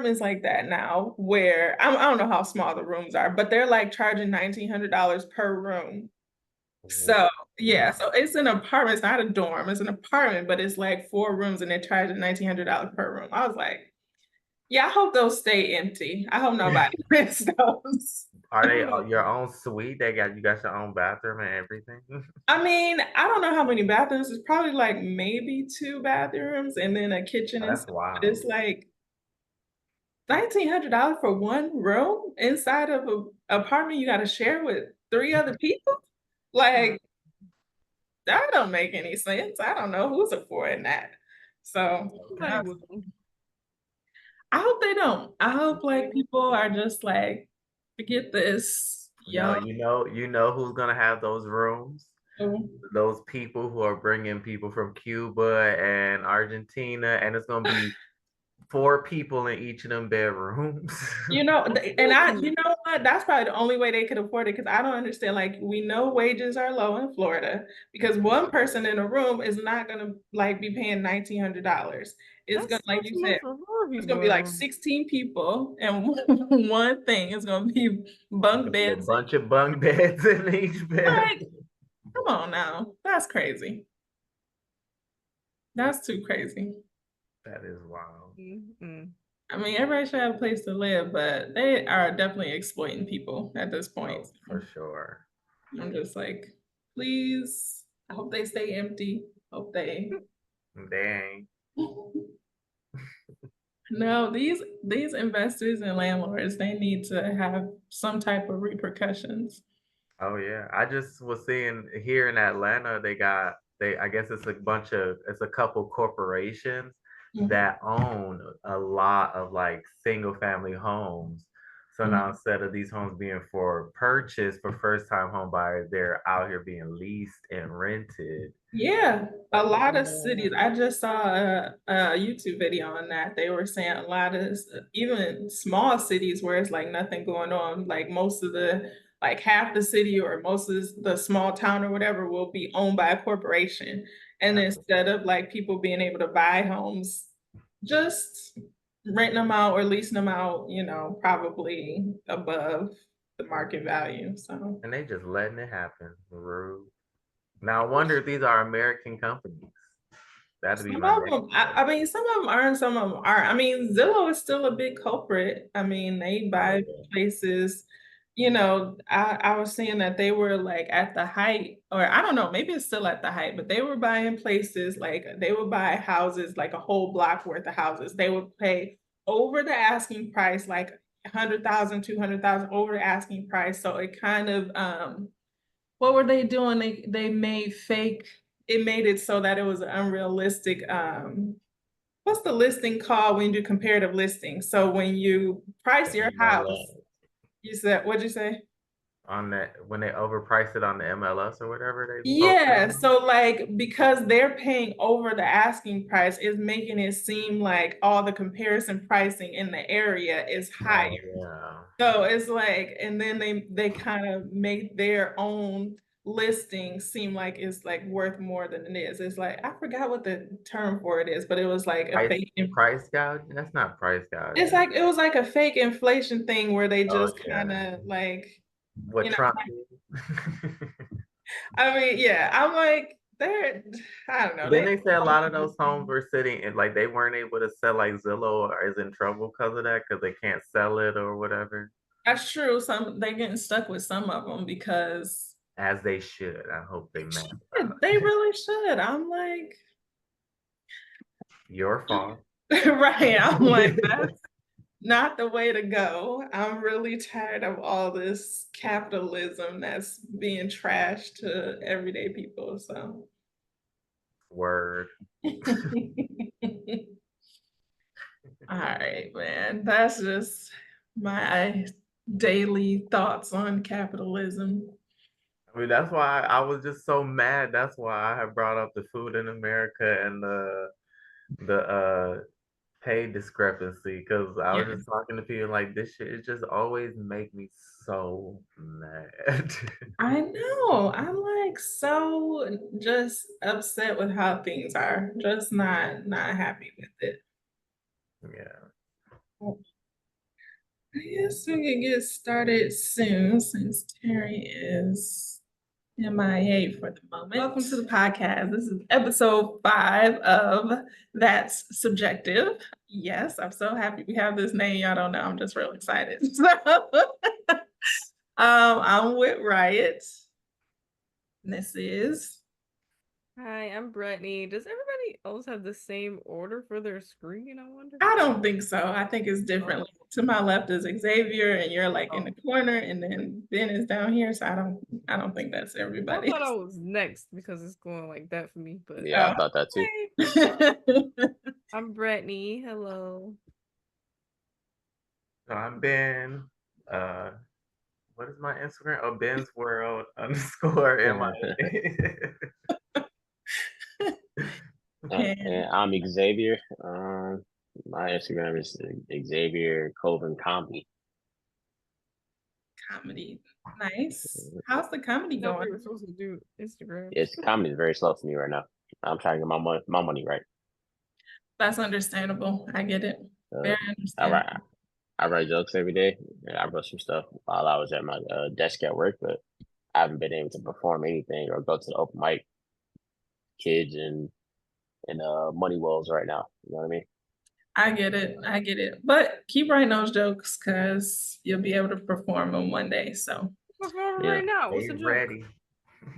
apartments like that now where I don't know how small the rooms are, but they're like charging $1,900 per room. So yeah, so it's an apartment. It's not a dorm. It's an apartment, but it's like 4 rooms, and they're charging $1,900 per room. I was like, yeah, I hope those stay empty. I hope nobody rents those. Are they your own suite? You got your own bathroom and everything? I mean, I don't know how many bathrooms. It's probably like maybe 2 bathrooms and then a kitchen and That's stuff. But it's wild. like $1,900 for one room inside of an apartment you got to share with 3 other people. Like that don't make any sense. I don't know who's affording that. So Nobody will. I hope they don't. I hope like people are just like, forget this, No, y'all. you know who's gonna have those rooms? You Those people who are bringing people from Cuba and Argentina, and it's gonna be 4 people in each of them bedrooms. you know what? That's probably the only way they could afford it because I don't understand. Like, we know wages are low in Florida because one person in a room is not gonna like be paying $1,900. It's gonna, That's like not you too much said, for it's gonna be like everyone. 16 people and one thing is gonna be It's bunk gonna be a beds. bunch of bunk beds in each bed. Like, come on now. That's crazy. That's too crazy. That is wild. Mm-mm. I mean, everybody should have a place to live, but they are definitely exploiting people at this point. Oh, for sure. I'm just like, please, I hope they stay empty. Hope they Dang. no, these investors and landlords, they need to have some type of repercussions. Oh yeah. I just was seeing here in Atlanta, I guess it's a couple corporations Mhm. that own a lot of like single family homes. So now Mhm. instead of these homes being for purchase for first time home buyers, they're out here being leased and rented. Yeah, a Like, lot of what? cities. I just saw a YouTube video on that. They were saying a lot of even small cities where it's like nothing going on, like most of the like half the city or most of the small town or whatever will be owned by a corporation. And instead of like people being able to buy homes, just renting them out or leasing them out, probably above the market value. So And they just letting it happen. Rude. Now I wonder if these are American companies. That'd be some my of next them, I mean, some of them are and some of them aren't. I mean, Zillow is still a big culprit. I mean, they Oh buy yeah. places. I was seeing that they were like at the height, or I don't know, maybe it's still at the height, but they were buying places like they would buy houses, like a whole block worth of houses. They would pay over the asking price, like 100,000, 200,000 over the asking price. So it kind of what were they doing? They made fake, it made it so that it was an unrealistic what's the listing called when you do comparative listing? So when you price your house, MLS. you said, what'd you say? On that when they overprice it on the MLS or whatever they posted Yeah, on. so like because they're paying over the asking price is making it seem like all the comparison pricing in the area is higher. Oh yeah. So it's like, and then they kind of make their own listing seem like it's like worth more than it is. It's like I forgot what the term for it is, but it was like a Price fake. price gouging? That's not price It's gouging. like it was like a fake inflation thing where they Oh just yeah. kind of like, What you know. Trump did. I mean, yeah, I'm like they're. I don't know. Then they say a lot of those homes were sitting and like they weren't able to sell, like Zillow is in trouble because of that, because they can't sell it or whatever. That's true. Some they're getting stuck with some of them because As they should. I hope they mad about they really should. I'm like, your fault. right. I'm like, that's not the way to go. I'm really tired of all this capitalism that's being trashed to everyday people. So, Word. all right, man. That's just my daily thoughts on capitalism. I mean, that's why I was just so mad. That's why I have brought up the food in America and the pay discrepancy because I was Yeah, just talking to people like this shit. It just always make me so mad. I know. I'm like so just upset with how things are. Just not happy with it. Yeah. I guess we can get started soon since Terry is MIA for the moment. Welcome to the podcast. This is episode 5 of That's Subjective. Yes, I'm so happy we have this name. Y'all don't know. I'm just real excited. I'm with Riot. And this is. Hi, I'm Brittany. Does everybody else have the same order for their screen? I wonder. I don't think so. I think it's different. Like, to my left is Xavier, and you're like in the corner, and then Ben is down here. So I don't think that's everybody. I thought I was next because it's going like that for me. But yeah, I thought that too. I'm Brittany. Hello. So I'm Ben. What is my Instagram? Oh, Ben's World _MIA. And I'm Xavier. My Instagram is Xavier Colvin Comedy. Comedy, nice. How's the comedy No, going? we were supposed to do Instagram. It's comedy is very slow for me right now. I'm trying to get my money right. That's understandable. I get it. Very understandable. I write jokes every day. And I wrote some stuff while I was at my desk at work, but I haven't been able to perform anything or go to the open mic kids and money wells right now. You know what I mean? I get it. But keep writing those jokes because you'll be able to perform them one day. So right now, what's the joke? Ready.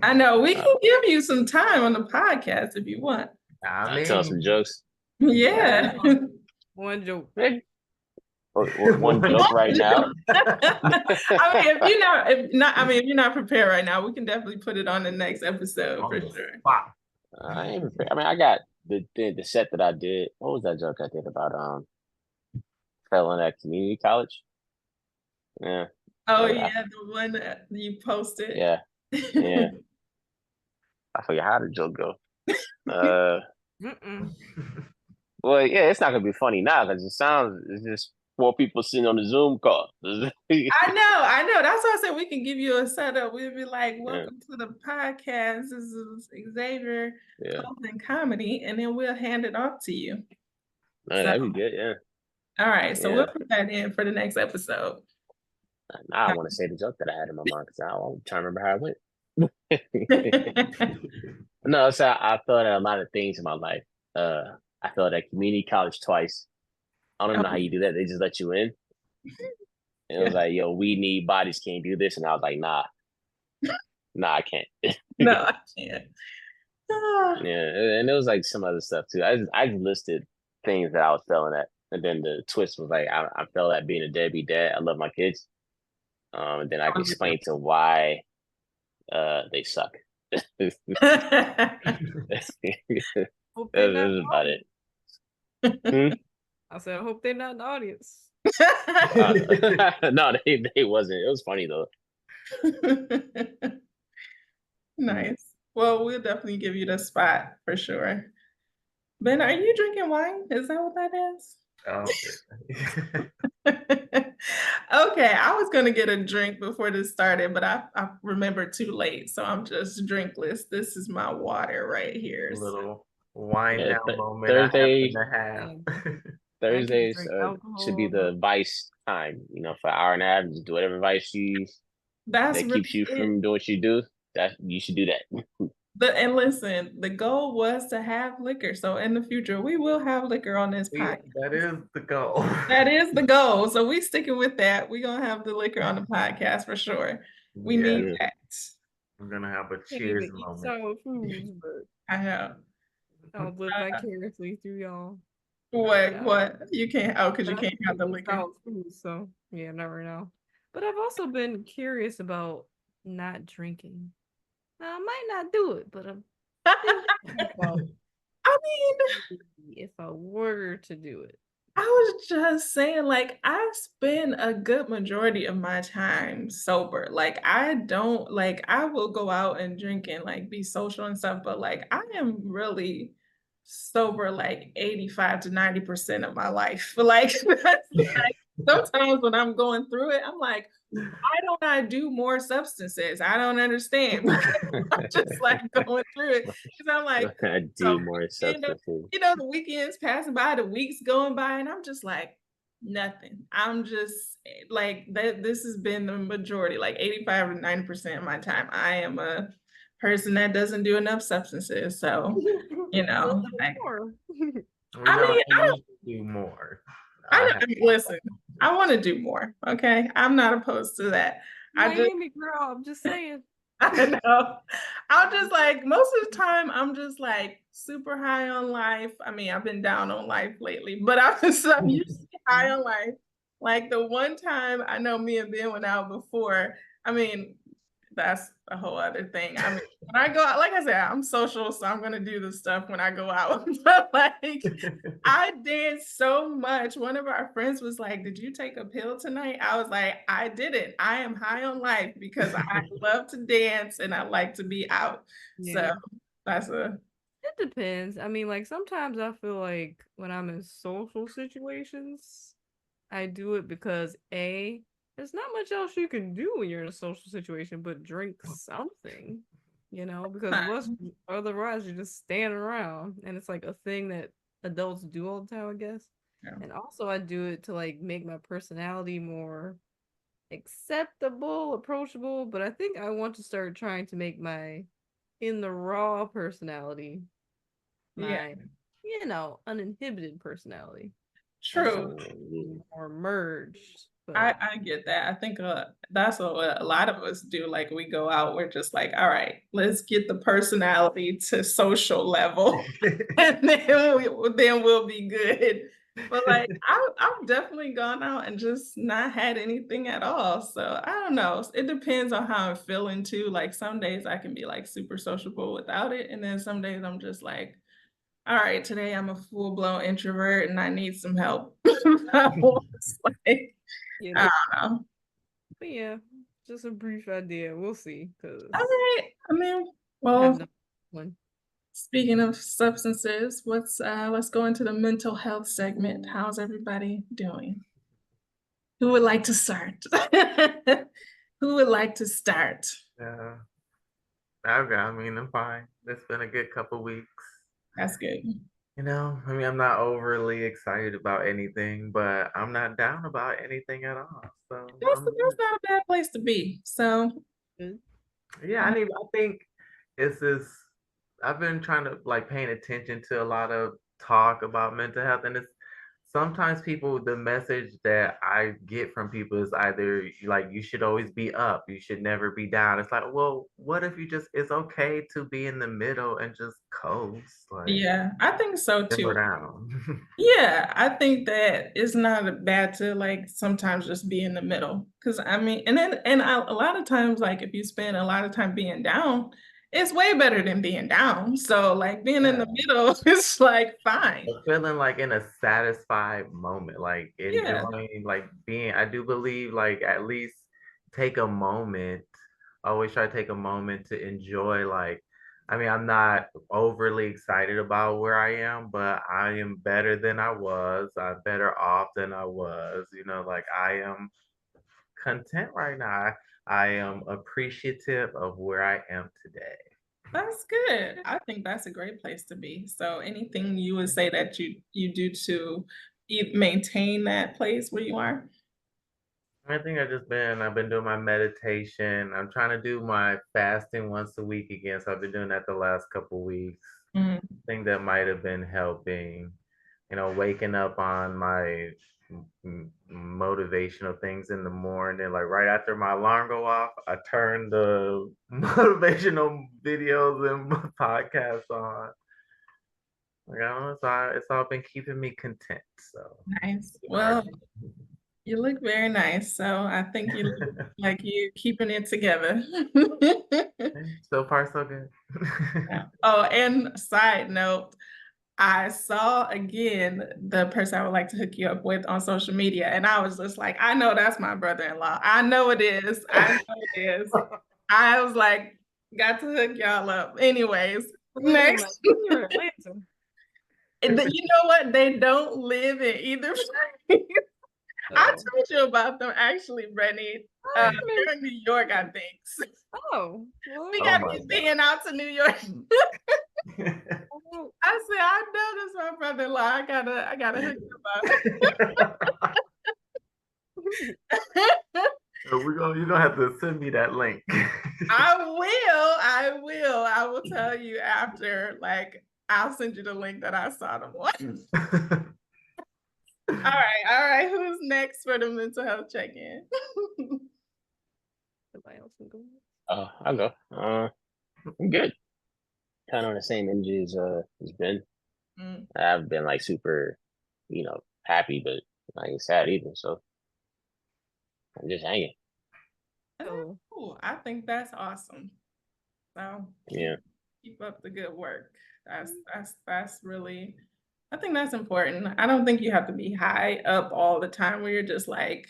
I know we can give you some time on the podcast if you want. I mean, tell some jokes. Yeah. One joke. One joke right now. If you're not prepared right now, we can definitely put it on the next episode for sure. Wow. I ain't prepared. I mean, I got the set that I did. What was that joke I did about failing at community college? Yeah. Oh yeah, the one that you posted. Yeah. I forget how the joke go. Well, yeah, it's not gonna be funny now because it's just 4 people sitting on the Zoom call. I know. That's why I said we can give you a setup. We'll be like, welcome to the podcast. This is Xavier Colvin Comedy, and then we'll hand it off to you. That'd be good, yeah. All right, so we'll put that in for the next episode. Now I want to say the joke that I had in my mind because I'm trying to remember how it went. No, so I thought at a lot of things in my life. I failed at community college twice. I don't even know how you do that. They just let you in. And it was like, yo, we need bodies, can't do this. And I was like, nah, I can't. No, I can't. Yeah, and it was like some other stuff too. I just listed things that I was failing at. And then the twist was like, I failed at being a deadbeat dad. I love my kids. And then I can explain to why they suck. That was about it. I said, I hope they're not in the audience. No, they wasn't. It was funny though. Nice. Well, we'll definitely give you the spot for sure. Ben, are you drinking wine? Is that what that is? Okay, I was gonna get a drink before this started, but I remembered too late, so I'm just drinkless. This is my water right here. A little wine down moment. Thursdays should be the Vice time, for an hour and a half. Just do whatever Vice you that keeps you from doing what you do. That you should do that. And listen, the goal was to have liquor. So in the future, we will have liquor on this podcast. That is the goal. That is the goal. So we sticking with that. We're gonna have the liquor on the podcast for sure. We need that. We're gonna have a cheers moment. I have. I'll live vicariously through y'all. What? You can't. Oh, because you can't have the liquor. Food, so yeah, not right now. But I've also been curious about not drinking. Now, I might not do it, but I'm I mean, if I were to do it. I was just saying, like, I spend a good majority of my time sober. Like, I will go out and drink and like be social and stuff, but like I am really sober like 85 to 90% of my life. Like, sometimes when I'm going through it, I'm like, why don't I do more substances? I don't understand. I'm just like going through it because I'm like, I do more substances. The weekends passing by, the weeks going by, and I'm just like, Nothing. I'm just like that. This has been the majority, like 85 to 90% of my time. I am a person that doesn't do enough substances. So, like, We I know mean, you need to do more. listen, I want to do more. Okay. I'm not opposed to that. Miami girl, I'm just saying. I know. I'm just like, most of the time, I'm just like super high on life. I mean, I've been down on life lately, but I'm usually high on life. Like the one time I know me and Ben went out before, I mean, that's a whole other thing. I mean, when I go out, like I said, I'm social, so I'm gonna do the stuff when I go out. But like, I danced so much. One of our friends was like, "Did you take a pill tonight?" I was like, "I didn't. I am high on life because I love to dance and I like to be out." So that's It depends. I mean, like sometimes I feel like when I'm in social situations, I do it because there's not much else you can do when you're in a social situation but drink something, because otherwise you're just standing around and it's like a thing that adults do all the time, I guess. Yeah. And also I do it to like make my personality more acceptable, approachable, but I think I want to start trying to make my in the raw personality Yeah, my uninhibited personality. true. More merged. But I get that. I think that's what a lot of us do. Like we go out, we're just like, all right, let's get the personality to social level, and then we'll be good. But like I've definitely gone out and just not had anything at all. So I don't know. It depends on how I'm feeling too. Like some days I can be like super sociable without it, and then some days I'm just like, all right, today I'm a full blown introvert and I need some help. It's like, I don't know. But yeah, just a brief idea. We'll see. Cause All right. I mean, I well, have no one. speaking of substances, let's go into the mental health segment. How's everybody doing? Who would like to start? Who would like to start? Yeah. I mean, I'm fine. It's been a good couple weeks. That's good. I mean, I'm not overly excited about anything, but I'm not down about anything at all. So That's not a bad place to be. So yeah, I think it's this. I've been trying to like paying attention to a lot of talk about mental health, and it's sometimes the message that I get from people is either like you should always be up, you should never be down. It's like, well, what if it's okay to be in the middle and just coast, like yeah, I think so simmer too. down. Yeah, I think that it's not bad to like sometimes just be in the middle. Cause I mean, a lot of times, like if you spend a lot of time being down, it's way better than being down. So like being in the middle is like fine. But feeling like in a satisfied moment, like Yeah. enjoying, like being, I do believe, like at least take a moment. Always try to take a moment to enjoy, like, I mean, I'm not overly excited about where I am, but I am better than I was. I'm better off than I was. Like I am content right now. I am appreciative of where I am today. That's good. I think that's a great place to be. So anything you would say that you do to maintain that place where you are? I think I've been doing my meditation. I'm trying to do my fasting once a week again. So I've been doing that the last couple weeks. Mm. I think that might have been helping, waking up on my motivational things in the morning. Like right after my alarm go off, I turn the motivational videos and podcasts on. Like, I don't know, it's all been keeping me content. So Nice. Well, you look very nice. So I think you look like you're keeping it together. so far so good. Oh, and side note, I saw again the person I would like to hook you up with on social media, and I was just like, I know that's my brother-in-law. I know it is. I know it is. I was like, got to hook y'all up. Anyways, next. You're Atlanta. You know what? They don't live in either place. I told you about them actually, Brittany. They're in New York, I think. Well, We gotta be being out to New York. I said, I know this is my brother-in-law. I gotta hook him up. You're gonna have to send me that link. I will. I will tell you after. Like, I'll send you the link that I saw them on. All right. Who's next for the mental health check-in? Somebody else can go. I'll go. I'm good. Kind of on the same energy as Ben. Mm. I've been like super, happy, but not even sad either. So I'm just hanging. Oh, Cool. I think that's awesome. So Yeah. keep up the good work. That's really, I think that's important. I don't think you have to be high up all the time where you're just like,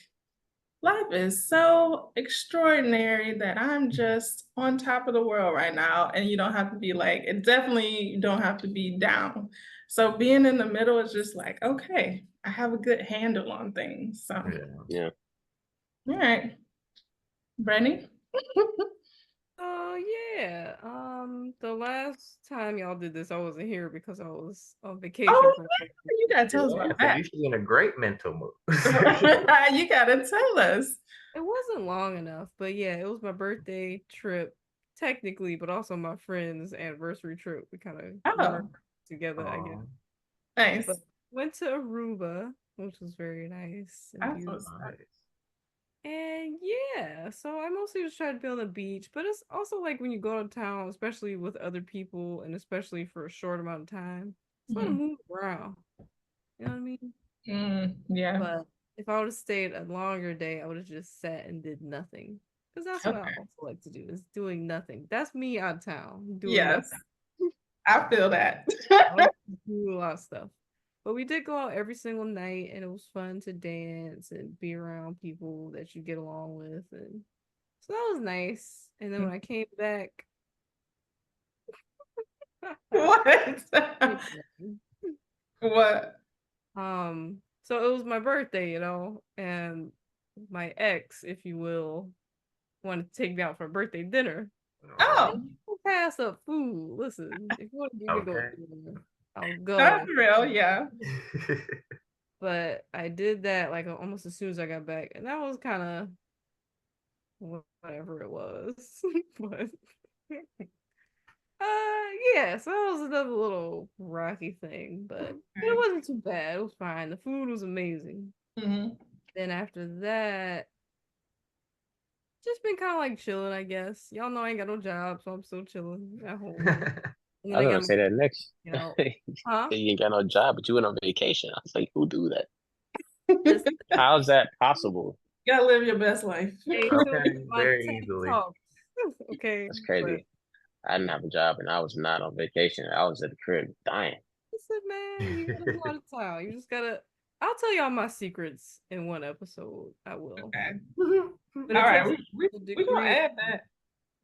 life is so extraordinary that I'm just on top of the world right now. And you don't have to be like, it definitely you don't have to be down. So being in the middle is just like, okay, I have a good handle on things. So Yeah. all right. Brittany? oh yeah. The last time y'all did this, I wasn't here because I was on vacation Oh, for. you gotta tell us Yeah, about so that. you should be in a great mental mood. You gotta tell us. It wasn't long enough, but yeah, it was my birthday trip, technically, but also my friend's anniversary trip. We kind of went Oh, together, I guess. nice. But went to Aruba, which was very nice and That's beautiful. what's up. And yeah, so I mostly just try to be on the beach, but it's also like when you go to town, especially with other people, and especially for a short amount of time, it's fun to move around. You know what I mean? Yeah. But if I would have stayed a longer day, I would have just sat and did nothing. Because that's what I Okay. also like to do, is doing nothing. That's me out of town, doing Yes, nothing. I feel that. I like to do a lot of stuff. But we did go out every single night, and it was fun to dance and be around people that you get along with, and so that was nice. And then when I came back, What? What? so it was my birthday, and my ex, if you will, wanted to take me out for a birthday dinner. Oh, Don't pass up food. Listen, if you want to give me go Okay. to dinner, I'll that's go. real. Yeah. But I did that like almost as soon as I got back, and that was kind of whatever it was. But yeah, so that was another little rocky thing, but it wasn't too bad. It was fine. The food was amazing. Mhm. Then after that, just been kind of like chilling, I guess. Y'all know I ain't got no job, so I'm still chilling at home. And I then I was got gonna say that next. you know, You huh? ain't got no job, but you went on vacation. I was like, who do that? Listen, How's that possible? You gotta live your best life. hey, till Okay, my very TED easily. talk. Okay, That's but crazy. I didn't have a job and I was not on vacation. I was at the crib dying. listen, man, you gotta go out of town. You just gotta. I'll tell y'all my secrets in one episode. I will. Okay. But All it right, takes we a we gonna degree of add that.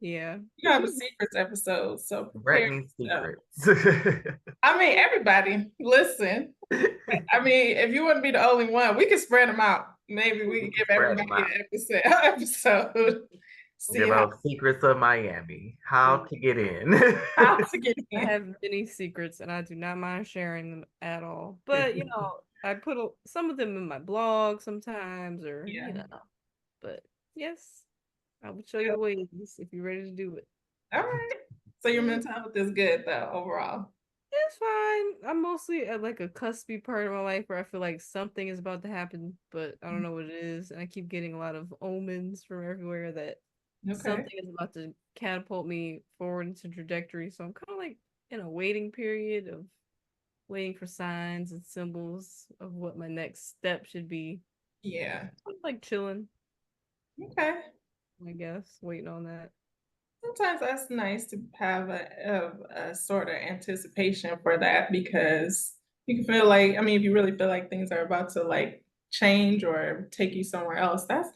yeah. You have a secrets episode, so prepare Brittany's yourself. secrets. I mean, everybody, listen. I mean, if you wouldn't be the only one, we could spread them out. Maybe we could give Spread 'em everybody out. an episode. See Give how out secrets of Miami. How to get in. to get I in. have many secrets and I do not mind sharing them at all. But I put some of them in my blog sometimes, or Yeah. But yes, I will show you the ways if you're ready to do it. All right. So your mental health is good though, overall. It's fine. I'm mostly at like a cuspy part of my life where I feel like something is about to happen, but I don't know what it is. And I keep getting a lot of omens from everywhere that Okay. something is about to catapult me forward into trajectory. So I'm kind of like in a waiting period of waiting for signs and symbols of what my next step should be. Yeah. I'm like chilling, Okay. I guess, waiting on that. Sometimes that's nice to have a sort of anticipation for that because you can feel like, I mean, if you really feel like things are about to like change or take you somewhere else, that's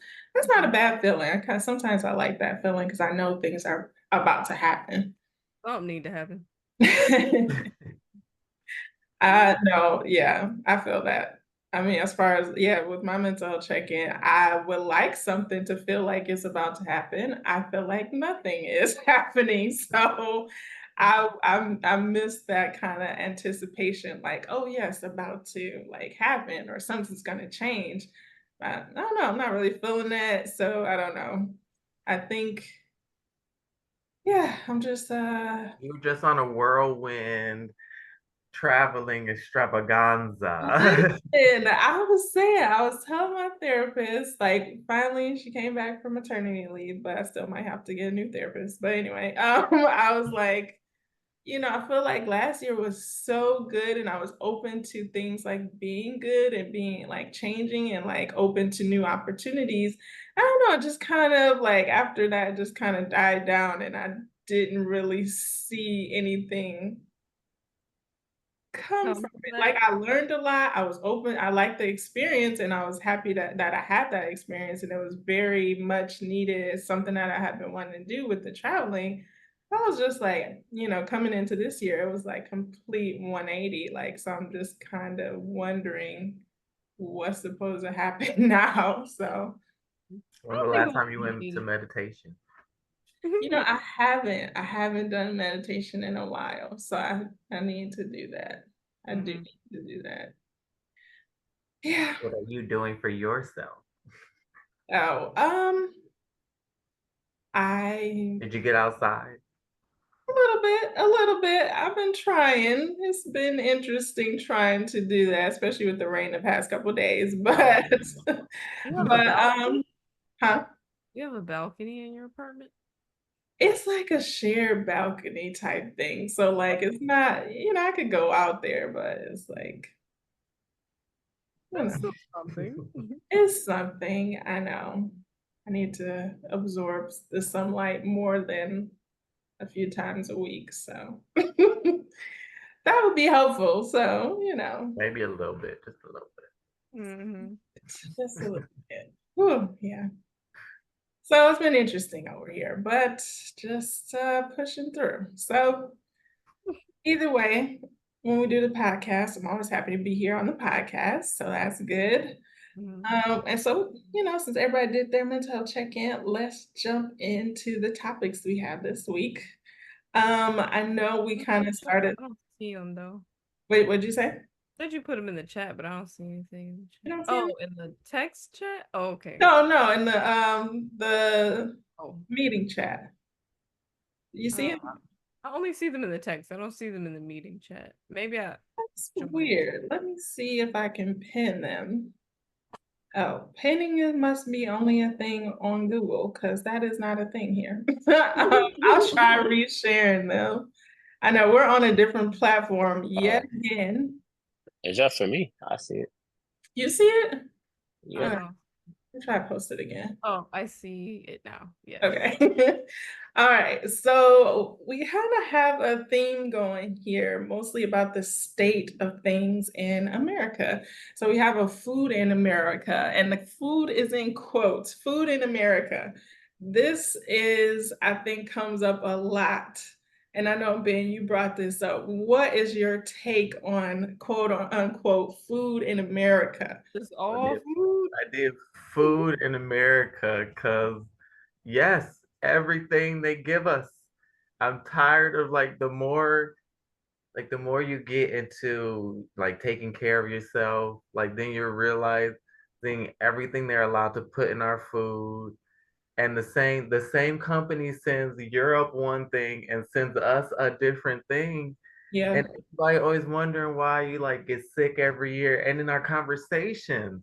not a bad feeling. Sometimes I like that feeling because I know things are about to happen. Something need to happen. I know, yeah, I feel that. I mean, as far as with my mental health check-in, I would like something to feel like it's about to happen. I feel like nothing is happening. So I miss that kind of anticipation, like, oh yes, about to like happen or something's gonna change. I don't know. I'm not really feeling that. So I don't know. I think, yeah, I'm just You're just on a whirlwind traveling extravaganza. listen, I was telling my therapist, like finally she came back from maternity leave, but I still might have to get a new therapist. But anyway, I was like, I feel like last year was so good and I was open to things like being good and being like changing and like open to new opportunities. I don't know, just kind of like after that just kind of died down and I didn't really see anything come Come from from it. Like that. I learned a lot. I was open. I liked the experience and I was happy that I had that experience and it was very much needed. It's something that I had been wanting to do with the traveling. I was just like, coming into this year, it was like complete 180. Like, so I'm just kind of wondering what's supposed to happen now. So, When I the don't think last it will time you went to be. meditation? I haven't done meditation in a while. So I need to do that. I do Mhm. need to do that. Yeah. What are you doing for yourself? Oh, I Did you get outside? a little bit. I've been trying. It's been interesting trying to do that, especially with the rain the past couple of days. Oh, But You have a but balcony? huh? You have a balcony in your apartment? It's like a shared balcony type thing. So like it's not, I could go out there, but it's like That's it's, still something. it's something. I know. I need to absorb the sunlight more than a few times a week. So that would be helpful. So, maybe a little bit, just a little Mhm. just a little bit. Whew, yeah. So it's been interesting over here, but just pushing through. So either way, when we do the podcast, I'm always happy to be here on the podcast. So that's good. Mhm. And so, since everybody did their mental health check-in, let's jump into the topics we have this week. I know we kind of started. I don't see them though. Wait, what'd you say? Said you put them in the chat, but I don't see anything in the You chat. don't see them? Oh, in the text chat? Oh, okay. No, no, in the Oh, meeting chat. You see uh, it? I only see them in the text. I don't see them in the meeting chat. Maybe I That's joined. weird. Let me see if I can pin them. Oh, pinning it must be only a thing on Google because that is not a thing here. I'll try resharing them. I know we're on a different platform yet Oh, again. it's just for me. I see it. You see it? All Yep. right, I'll try to post it again. Oh, I see it now. Yes. Okay. All right. So we kind of have a theme going here, mostly about the state of things in America. So we have a food in America, and the food is in quotes, food in America. This is, I think, comes up a lot. And I know, Ben, you brought this up. What is your take on quote unquote food in America? Just bit. all food. I did food in America because yes, everything they give us. I'm tired of the more you get into like taking care of yourself, like then you're realizing everything they're allowed to put in our food. And the same company sends Europe one thing and sends us a different thing. Yeah. And everybody always wondering why you like get sick every year. And in our conversations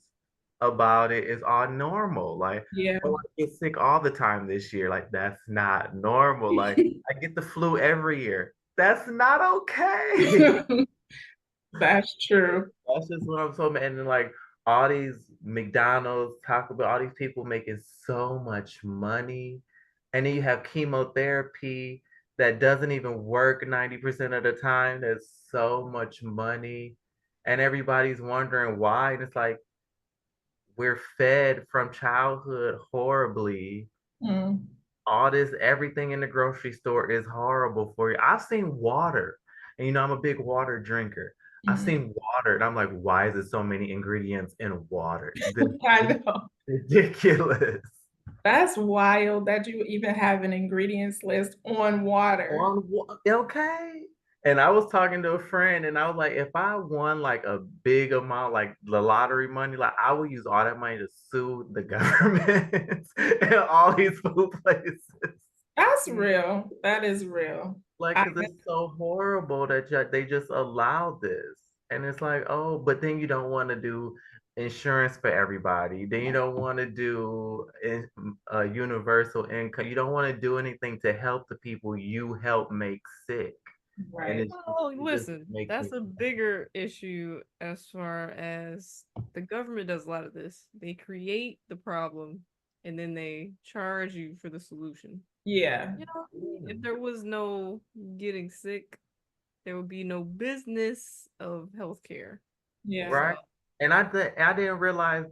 about it is all normal. Like, Yeah. oh, I get sick all the time this year. Like, that's not normal. Like, I get the flu every year. That's not okay. That's true. That's just what I'm talking about. And then like all these McDonald's, Taco Bell, all these people making so much money. And then you have chemotherapy that doesn't even work 90% of the time. There's so much money. And everybody's wondering why. And it's like we're fed from childhood horribly. Mm. All this, everything in the grocery store is horrible for you. I've seen water, and I'm a big water drinker. I've Mhm. seen water, and I'm like, why is there so many ingredients in water? This I is know. ridiculous. That's wild that you even have an ingredients list on water. Okay. And I was talking to a friend and I was like, if I won like a big amount, like the lottery money, like I would use all that money to sue the government and all these food places. That's real. That is real. Like, I, because it's so horrible that they just allow this. And it's like, oh, but then you don't want to do insurance for everybody. Then you don't want to do universal income. You don't want to do anything to help the people you help make sick. And right. Well, it just listen, makes me that's a bigger issue as far as the government does a lot of this. They create the problem and then they charge you for the solution. Yeah. You know, if there was no getting sick, there would be no business of healthcare. Yeah. right. So And I didn't realize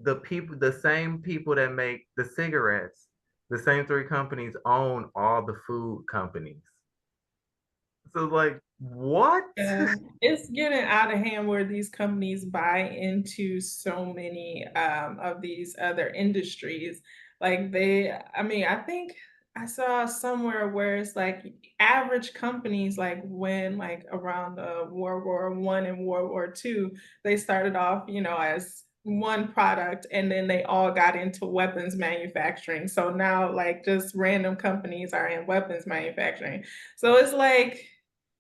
the same people that make the cigarettes, the same three companies own all the food companies. So like, what? Yeah, it's getting out of hand where these companies buy into so many of these other industries. Like I mean, I think I saw somewhere where it's like average companies, like when like around World War I and World War II, they started off, as one product and then they all got into weapons manufacturing. So now like just random companies are in weapons manufacturing. So it's like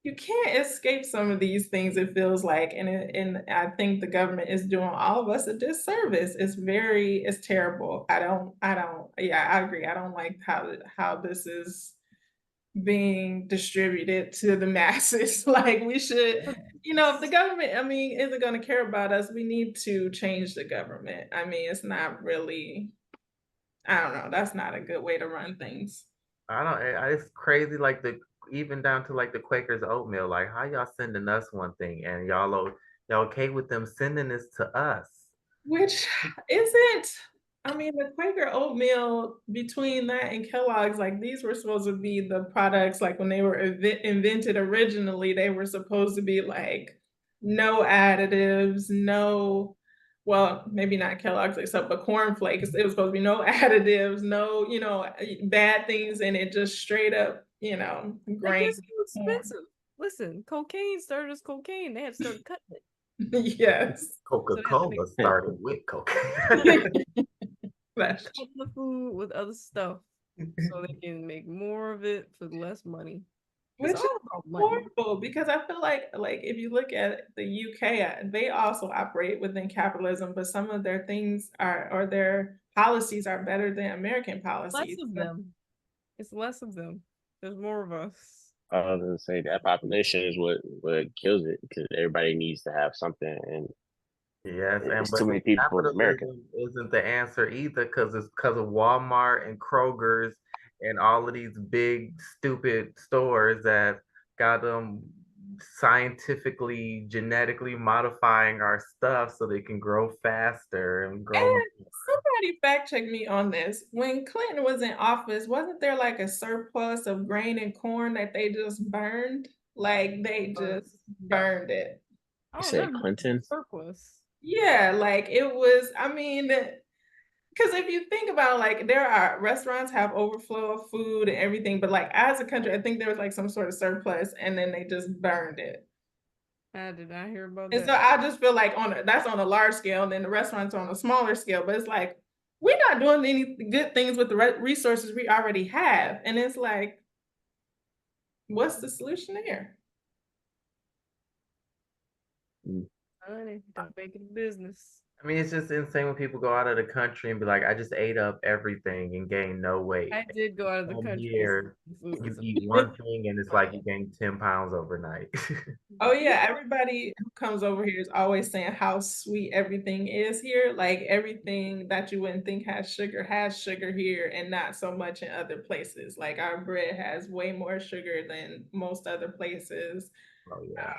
you can't escape some of these things, it feels like, and I think the government is doing all of us a disservice. It's terrible. Yeah, I agree. I don't like how this is being distributed to the masses. Like we should, if the government, I mean, isn't going to care about us, we need to change the government. I mean, it's not really, I don't know, that's not a good way to run things. I don't. It's crazy. Like even down to like the Quakers oatmeal. Like how y'all sending us one thing and y'all okay with them sending this to us? Which isn't, I mean, the Quaker oatmeal between that and Kellogg's, like these were supposed to be the products, like when they were invented originally, they were supposed to be like no additives, no, well, maybe not Kellogg's except but cornflakes. It was supposed to be no additives, no, bad things, and it just straight up, that grain gets too corn. expensive. Listen, cocaine started as cocaine. They had to start cutting it. Yes. So they had to make Coca-Cola started with cocaine. That's cut the food with other stuff so they can make more of it for less money. It's Which is all about money. horrible because I feel like if you look at the UK, they also operate within capitalism, but some of their things are or their policies are better than American Less policies. of them. It's less of them. There's more of us. I was gonna say that population is what kills it because everybody needs to have something, and Yes, and it's but too many people in America. capitalism isn't the answer either because it's because of Walmart and Kroger's and all of these big stupid stores that got them scientifically genetically modifying our stuff so they can grow faster and grow more. And somebody fact check me on this. When Clinton was in office, wasn't there like a surplus of grain and corn that they just burned? Like they just burned it. I You don't said never Clinton? surplus. Yeah, like it was, I mean, because if you think about like there are restaurants have overflow of food and everything, but like as a country, I think there was like some sort of surplus and then they just burned it. I did not hear about And so that. I just feel like that's on a large scale, and then the restaurants on a smaller scale. But it's like we're not doing any good things with the resources we already have, and it's like, what's the solution there? Honey, don't make it a business. I mean, it's just insane when people go out of the country and be like, I just ate up everything and gained no weight. I did go out of the Come country. here, you eat one thing and it's like you gained 10 pounds overnight. Oh yeah, everybody who comes over here is always saying how sweet everything is here. Like everything that you wouldn't think has sugar here and not so much in other places. Like our bread has way more sugar than most other places. Oh yeah.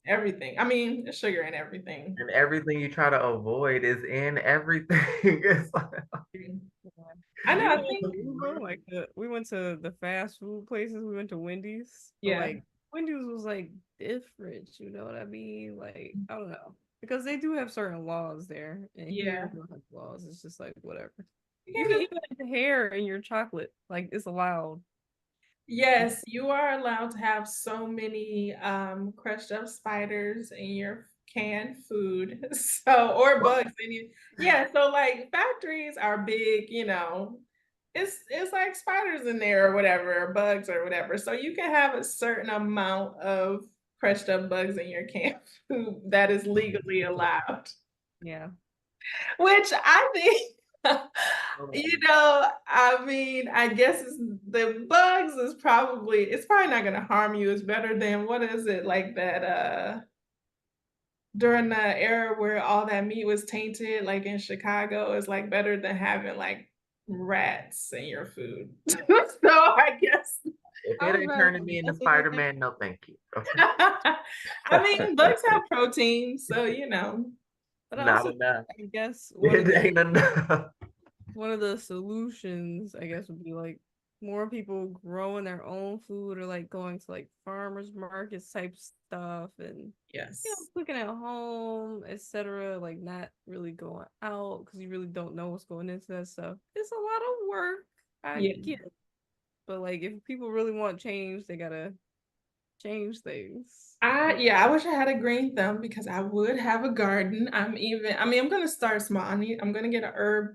Everything. I mean, there's sugar in everything. And everything you try to avoid is in everything. It's like, I know, You I know, think, like we went to the fast food places. We went to Wendy's, but yeah, like Wendy's was like different. You know what I mean? Like I don't know because they do have certain laws there, and yeah. here we don't have laws. It's just like whatever. You You can can just even have hair in your chocolate. Like it's allowed. Yes, you are allowed to have so many crushed up spiders in your canned food. So or What? bugs in you. Yeah, so like factories are big, it's like spiders in there or whatever, or bugs or whatever. So you can have a certain amount of crushed up bugs in your canned food that is legally allowed. Yeah. Which I think, Oh, I mean, I guess the bugs it's probably not gonna harm you. It's better than what is it like that during the era where all that meat was tainted, like in Chicago, is like better than having like rats in your food. So I guess if I it was ain't about turning to me into say the same. Spider-Man, no thank you. I mean bugs have protein, so But I Not also, enough. I guess It ain't enough. one of the solutions, I guess, would be like more people growing their own food or like going to like farmers markets type stuff and yes. cooking at home, etc. Like not really going out because you really don't know what's going into that stuff. It's a lot of work. I Yeah. get it. But like if people really want change, they gotta change things. I wish I had a green thumb because I would have a garden. I'm gonna start small. I'm gonna get an herb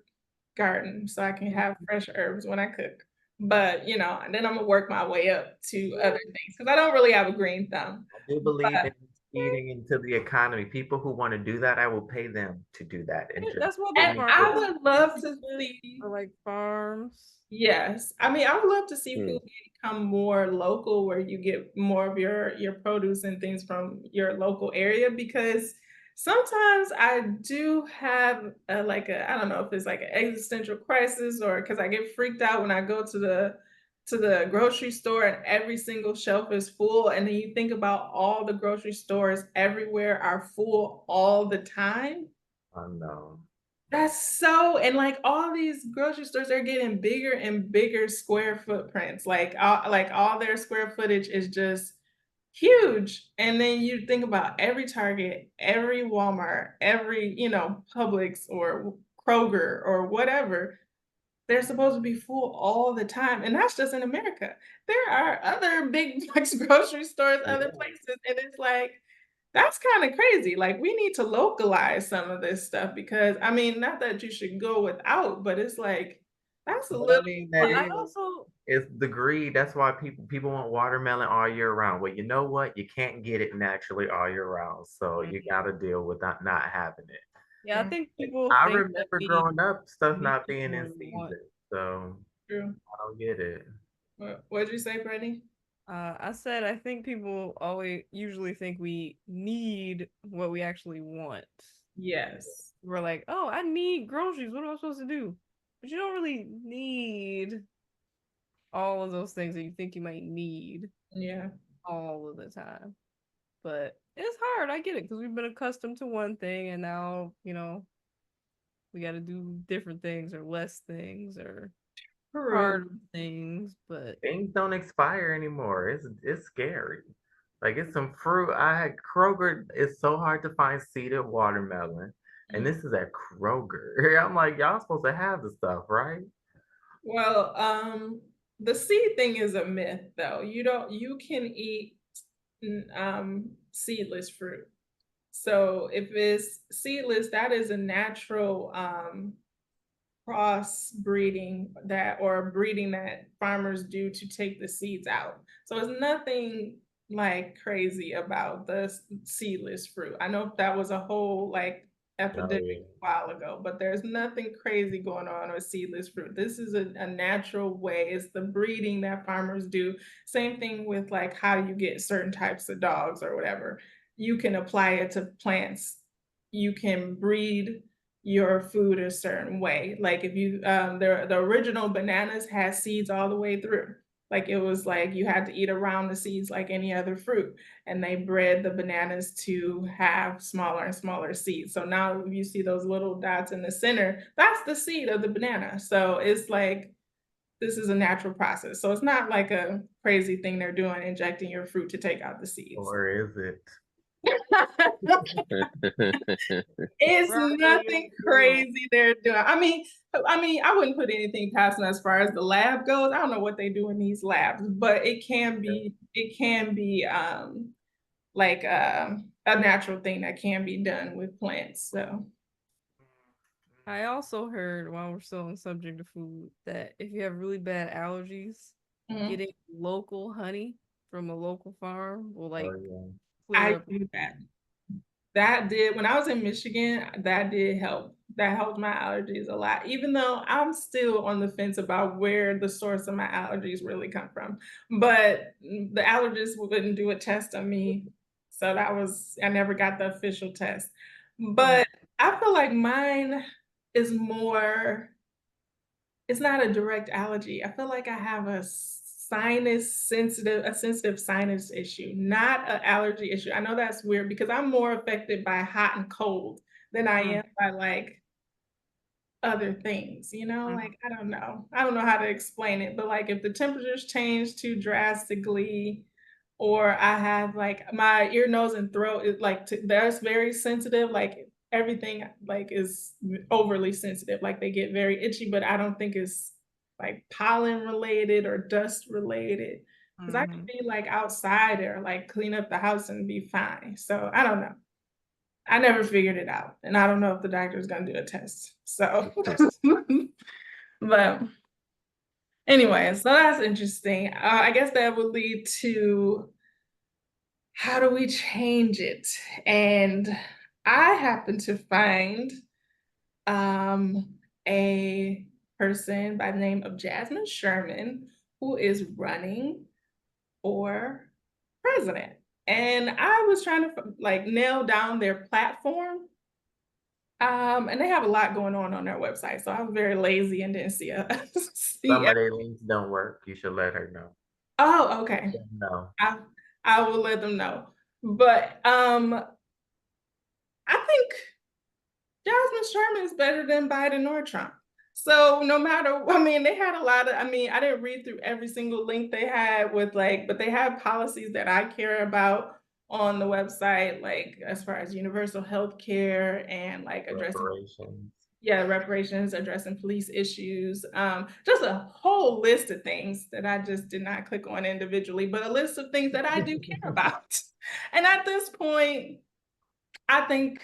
garden so I can have fresh herbs when I cook. But and then I'm gonna work my way up to other things because I don't really have a green thumb. I do believe But in feeding into the economy. People who want to do that, I will pay them to do that and just That's what the give and me I farmers food. would love to market see or like farms. Yes. I mean, I would love to see Hmm. food become more local where you get more of your produce and things from your local area because sometimes I do have I don't know if it's like an existential crisis or because I get freaked out when I go to the grocery store and every single shelf is full and then you think about all the grocery stores everywhere are full all the time. Oh no. And like all these grocery stores are getting bigger and bigger square footprints. Like all their square footage is just huge. And then you think about every Target, every Walmart, every, Publix or Kroger or whatever. They're supposed to be full all the time. And that's just in America. There are other big box grocery stores, other Yeah. places, and it's like that's kind of crazy. Like we need to localize some of this stuff because I mean, not that you should go without, but it's like that's a But I little mean But that I is also it's the greed. That's why people want watermelon all year round. Well, you know what? You can't get it naturally all year round. So you gotta deal with not having it. yeah, I yeah, think people I think that remember we growing up, stuff need not being more in than we want. season. So true. I don't get it. What'd you say, Brittany? I said I think people always usually think we need what we actually want. Yes. We're like, oh, I need groceries. What am I supposed to do? But you don't really need all of those things that you think you might need Yeah. all of the time. But it's hard. I get it because we've been accustomed to one thing and now, we got to do different things or less things or True. harder things. But Things don't expire anymore. It's scary. Like it's some fruit. I had Kroger. It's so hard to find seeded watermelon, and this is at Kroger. I'm like, y'all supposed to have the stuff, right? Well, the seed thing is a myth though. You can eat seedless fruit. So if it's seedless, that is a natural cross breeding or breeding that farmers do to take the seeds out. So it's nothing like crazy about the seedless fruit. I know that was a whole like Oh epidemic yeah. a while ago, but there's nothing crazy going on with seedless fruit. This is a natural way. It's the breeding that farmers do. Same thing with like how you get certain types of dogs or whatever. You can apply it to plants. You can breed your food a certain way. Like if you the original bananas had seeds all the way through. Like it was like you had to eat around the seeds like any other fruit. And they bred the bananas to have smaller and smaller seeds. So now you see those little dots in the center, that's the seed of the banana. So it's like this is a natural process. So it's not like a crazy thing they're doing, injecting your fruit to take out the seeds. Or is it? It's Right, nothing crazy they're doing. I wouldn't put anything past them as far as the lab goes. I don't know what they do in these labs, but it can be like a natural thing that can be done with plants. So I also heard, while we're still on the subject of food, that if you have really bad allergies, mhm. getting local honey from a local farm will like Oh yeah. clear I up. do that. That did, when I was in Michigan, that did help. That helped my allergies a lot, even though I'm still on the fence about where the source of my allergies really come from. But the allergist wouldn't do a test on me. So I never got the official test. But I feel like mine is more, it's not a direct allergy. I feel like I have a sensitive sinus issue, not an allergy issue. I know that's weird because I'm more affected by hot and cold than I am by like other things, like I don't know. I don't know how to explain it, but like if the temperatures change too drastically, or I have like my ear, nose, and throat is like that's very sensitive. Like everything like is overly sensitive. Like they get very itchy, but I don't think it's like pollen related or dust related. Because I could be like outside or like clean up the house and be fine. So I don't know. I never figured it out, and I don't know if the doctor is gonna do a test. So, but anyway, so that's interesting. I guess that would lead to how do we change it? And I happen to find a person by the name of Jasmine Sherman who is running for president. And I was trying to like nail down their platform. And they have a lot going on their website. So I was very lazy and didn't see Some of their links don't work. You should let her know. Oh, okay. No. I will let them know. But I think Jasmine Sherman is better than Biden or Trump. So no matter, they had a lot of, I didn't read through every single link they had with like, but they have policies that I care about on the website, like as far as universal health care and like addressing reparations, addressing police issues, just a whole list of things that I just did not click on individually, but a list of things that I do care about. And at this point, I think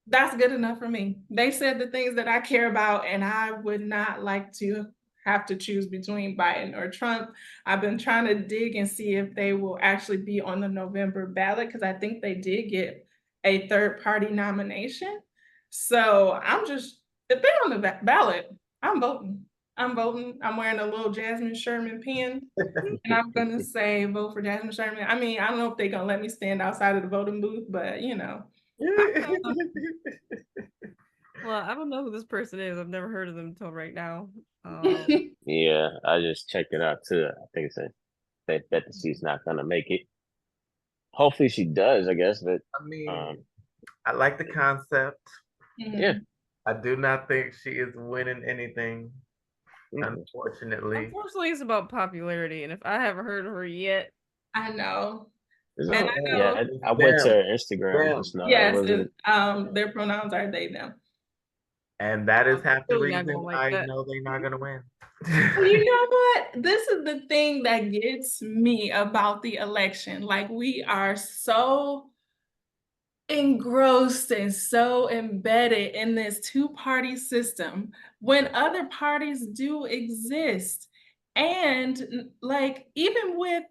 that's good enough for me. They said the things that I care about, and I would not like to have to choose between Biden or Trump. I've been trying to dig and see if they will actually be on the November ballot because I think they did get a third party nomination. So if they're on the ballot, I'm voting. I'm voting. I'm wearing a little Jasmine Sherman pin, and I'm gonna say vote for Jasmine Sherman. I don't know if they're gonna let me stand outside of the voting booth, but Well, I don't know who this person is. I've never heard of them until right now. Yeah, I just checked it out too. I think it's that she's not gonna make it. Hopefully she does, I guess, but I like the concept. Yeah. I do not think she is winning anything, unfortunately. Unfortunately, it's about popularity, and if I haven't heard of her yet, I know. And I know. yeah, I went to her Instagram just now. Yes, their pronouns are they, them. And that is half the really not reason gonna like I that. know they're not gonna win. You know what? This is the thing that gets me about the election. Like we are so engrossed and so embedded in this two-party system when other parties do exist. And like even with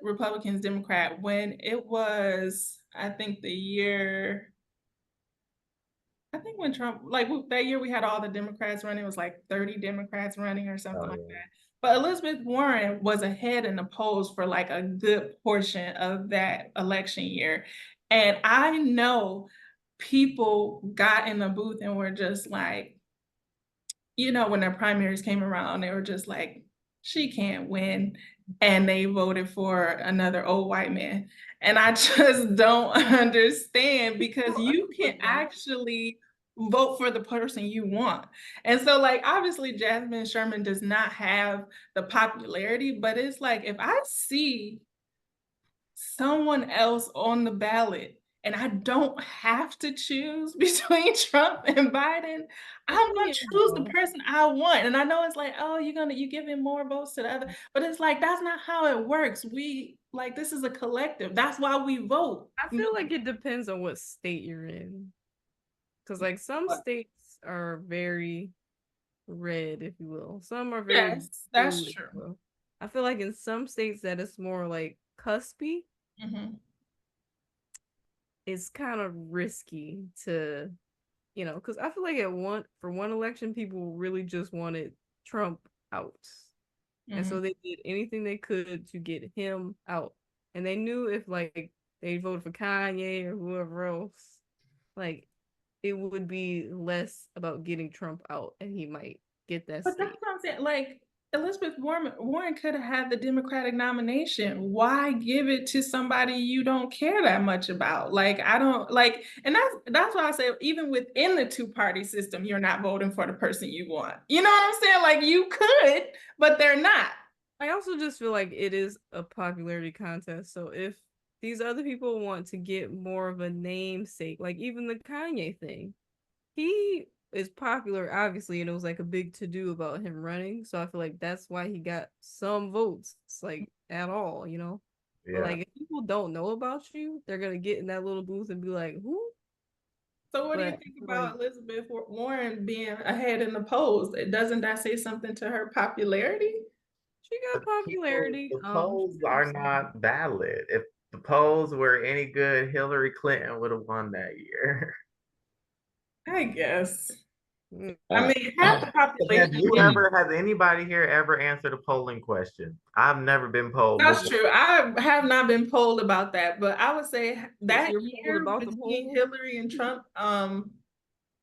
Republicans, Democrat, when it was, I think when Trump, like that year we had all the Democrats running, it was like 30 Democrats running or something like that. But Elizabeth Warren was ahead in the polls for like a good portion of that election year. And I know people got in the booth and were just like, when their primaries came around, they were just like, she can't win. And they voted for another old white man. And I just don't understand because you can actually vote for the person you want. And so like, obviously Jasmine Sherman does not have the popularity, but it's like, if I see someone else on the ballot and I don't have to choose between Trump and Biden, I'm gonna choose the person I want. And I know it's like, oh, you giving more votes to the other, but it's like that's not how it works. We like this is a collective. That's why we vote. I feel like it depends on what state you're in. Because like some states are very red, if you will. Some are very Yes, that's blue, if you true. will. I feel like in some states that it's more like cuspy. It's kind of risky to, because I feel like for one election, people really just wanted Trump out. And so they did anything they could to get him out. And they knew if like they voted for Kanye or whoever else, like it would be less about getting Trump out and he might get that But state. that's what I'm saying. Like Elizabeth Warren could have had the Democratic nomination. Why give it to somebody you don't care that much about? Like I don't like, and that's why I say even within the two-party system, you're not voting for the person you want. You know what I'm saying? Like you could, but they're not. I also just feel like it is a popularity contest. So if these other people want to get more of a namesake, like even the Kanye thing, he is popular, obviously, and it was like a big to do about him running. So I feel like that's why he got some votes, like at all, Yeah. But like if people don't know about you, they're gonna get in that little booth and be like, "Who?" So what do you think about Elizabeth Warren being ahead in the polls? Doesn't that say something to her popularity? She got popularity. The polls are not valid. If the polls were any good, Hillary Clinton would have won that year. I guess. I mean, half the population. Has anybody here ever answered a polling question? I've never been polled. That's true. I have not been polled about that, but I would say that year about between Hillary and Trump, half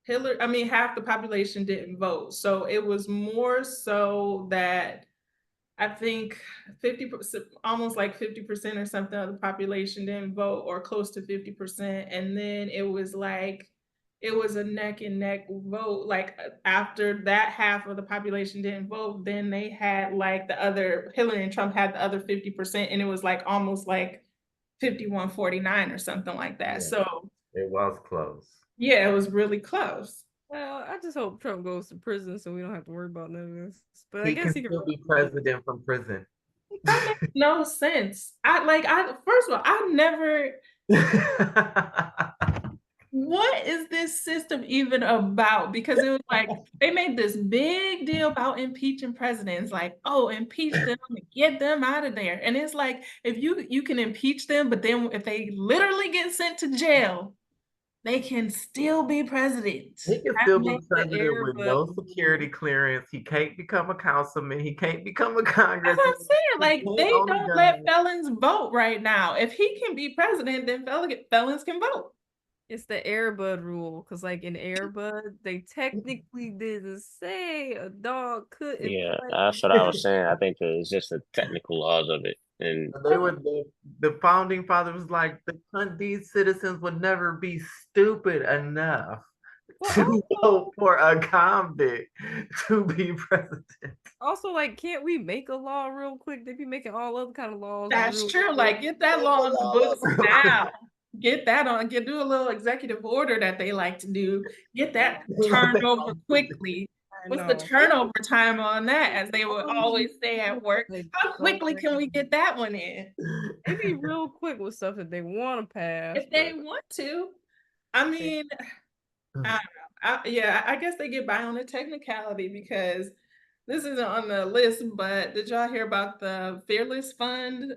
the population didn't vote. So it was more so that I think 50%, almost like 50% or something of the population didn't vote, or close to 50%. And then it was a neck and neck vote. Like after that half of the population didn't vote, then they had like Hillary and Trump had the other 50%, and it was like almost like 51-49 or something like that. Yeah. So it was close. Yeah, it was really close. Well, I just hope Trump goes to prison so we don't have to worry about none of this. But I guess he can still be president from prison. That makes no sense. First of all, I never. What is this system even about? Because it was like they made this big deal about impeaching presidents, like, oh, impeach them and get them out of there. And it's like if you can impeach them, but then if they literally get sent to jail, they can still be president. He can still be president with no security clearance. He can't become a councilman. He can't become a congressman. That's what I'm saying. Like they don't let felons vote right now. If he can be president, then felons can vote. It's the Air Bud rule, because like in Air Bud, they technically didn't say a dog couldn't. Yeah, that's what I was saying. I think it's just the technical laws of it. And they were the founding fathers was like these citizens would never be stupid enough to vote for a convict to be president. Also, like, can't we make a law real quick? They be making all other kind of laws. That's true. Like, get that law on the books now. Get that on. Do a little executive order that they like to do. Get that turned over quickly. What's the turnover time on that? As they would always say at work, how quickly can we get that one in? They be real quick with stuff that they want to pass. If they want to. I mean, I don't know. I guess they get by on the technicality because this isn't on the list, but did y'all hear about the Fearless Fund?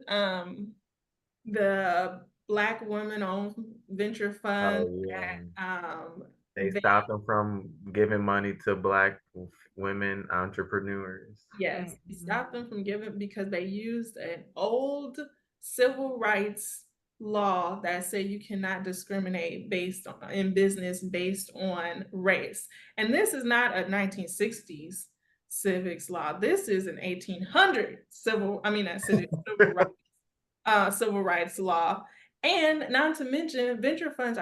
The Black women-owned venture fund. Oh, yeah. They stopped them from giving money to Black women entrepreneurs. Yes, they stopped them from giving because they used an old civil rights law that said you cannot discriminate in business based on race. And this is not a 1960s civics law. This is an 1800 civil rights law. And not to mention venture funds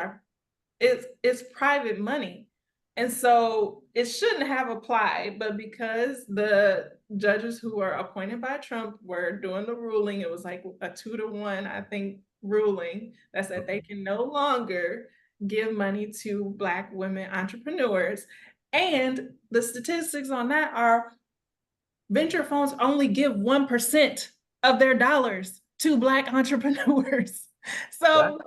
it's private money. And so it shouldn't have applied, but because the judges who were appointed by Trump were doing the ruling, it was like a 2-1, I think, ruling that said they can no longer give money to Black women entrepreneurs. And the statistics on that are venture funds only give 1% of their dollars to Black entrepreneurs. So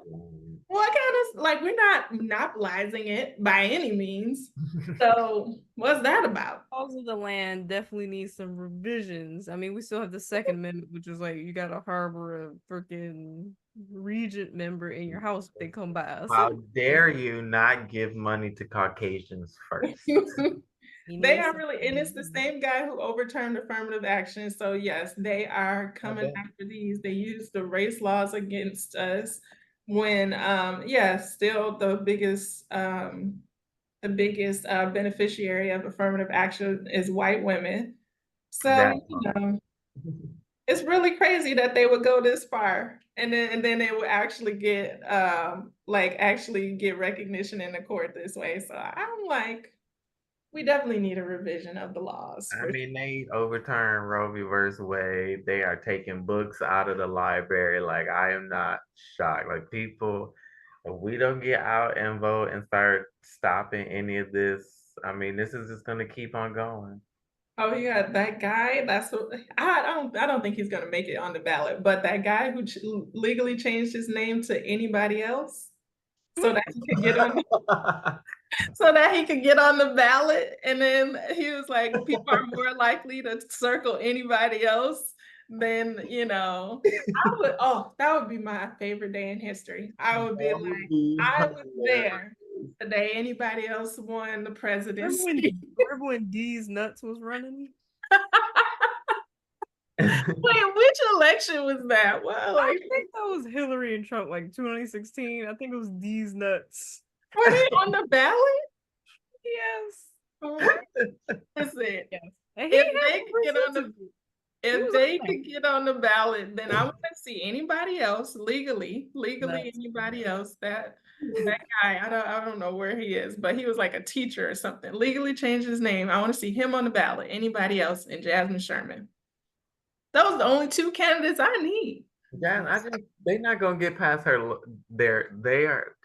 what kind of, like, we're not monopolizing it by any means. So what's that about? Laws of the land definitely needs some revisions. I mean, we still have the Second Amendment, which is like you gotta harbor a freaking regent member in your house if they come by us. How dare you not give money to Caucasians first? They are really, and it's the same guy who overturned affirmative action. So yes, they are coming after these. They use the race laws against us when still the biggest beneficiary of affirmative action is white women. So it's really crazy that they would go this far, and then they would actually get recognition in the court this way. So I'm like, we definitely need a revision of the laws. I mean, they overturned Roe v. Wade. They are taking books out of the library. Like, I am not shocked. Like, people, if we don't get out and vote and start stopping any of this, I mean, this is just going to keep on going. Oh yeah, that guy. That's what I don't think he's gonna make it on the ballot. But that guy who legally changed his name to anybody else, so that he could get on, so that he could get on the ballot. And then he was like, people are more likely to circle anybody else than that would be my favorite day in history. I would be like, I was there the day anybody else won the presidency. Remember when D's nuts was running? Wait, which election was that? Well, I think that was Hillary and Trump, like 2016. I think it was D's nuts. Were they on the ballot? Yes. Listen, yes. If they could get on the ballot, then I want to see anybody else legally anybody else. That guy, I don't know where he is, but he was like a teacher or something. Legally changed his name. I want to see him on the ballot. Anybody else? And Jasmine Sherman. Those are the only two candidates I need. Yeah, I think they're not gonna get past her.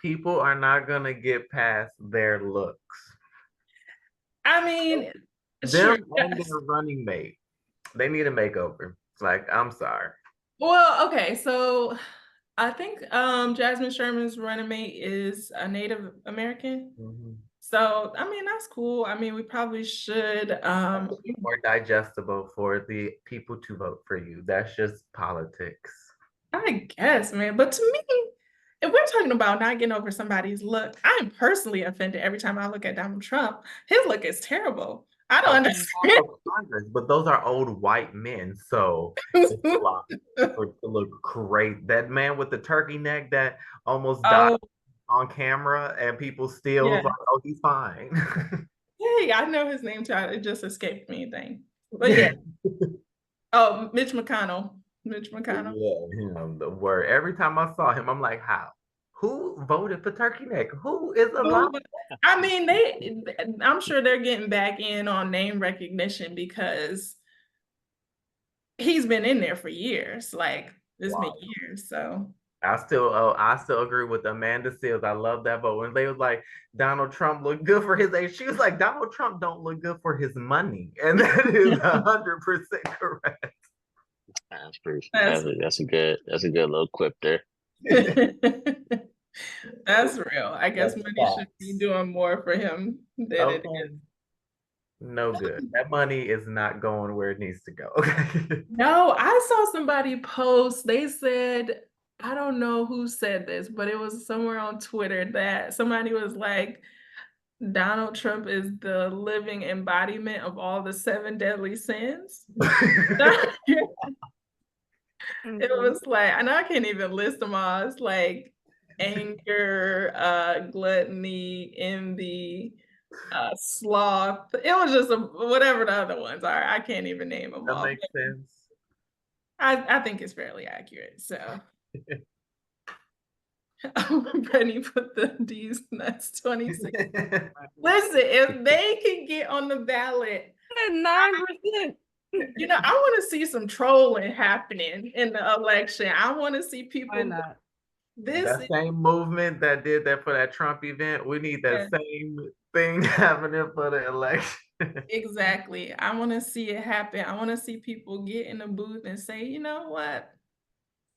People are not gonna get past their looks. I mean, them and their running mate, they need a makeover. Like, I'm sorry. Well, okay, so I think Jasmine Sherman's running mate is a Native American. Mm-hmm. So, I mean, that's cool. I mean, we probably should more digestible for the people to vote for you. That's just politics. I guess, man. But to me, if we're talking about not getting over somebody's look, I'm personally offended every time I look at Donald Trump. His look is terrible. I don't understand. Congress, but those are old white men, so it's a lot to look great. That man with the turkey neck that almost died on camera, and people still like, oh, he's fine. Hey, I know his name too. It just escaped me. Thing, but yeah. Oh, Mitch McConnell. Yeah, him, the word. Every time I saw him, I'm like, how? Who voted for turkey neck? Who is alive? I mean, I'm sure they're getting back in on name recognition because he's been in there for years, like this many years. So I still agree with Amanda Seals. I love that vote. When they was like, Donald Trump looked good for his age, she was like, Donald Trump don't look good for his money. And that is 100% correct. That's pretty. That's a good little quip there. That's real. I guess money should be doing more for him than it is. No good. That money is not going where it needs to go. No, I saw somebody post. They said, I don't know who said this, but it was somewhere on Twitter that somebody was like, Donald Trump is the living embodiment of all the 7 deadly sins. It was like, and I can't even list them all. It's like anger, gluttony, envy, sloth. It was just whatever the other ones are. I can't even name them all. That makes sense. I think it's fairly accurate. So Brittany put the D's nuts 26. Listen, if they can get on the ballot, 9%. I want to see some trolling happening in the election. I want to see people. Why not? That same movement that did that for that Trump event, we need that same thing happening for the election. Exactly. I want to see it happen. I want to see people get in the booth and say, you know what?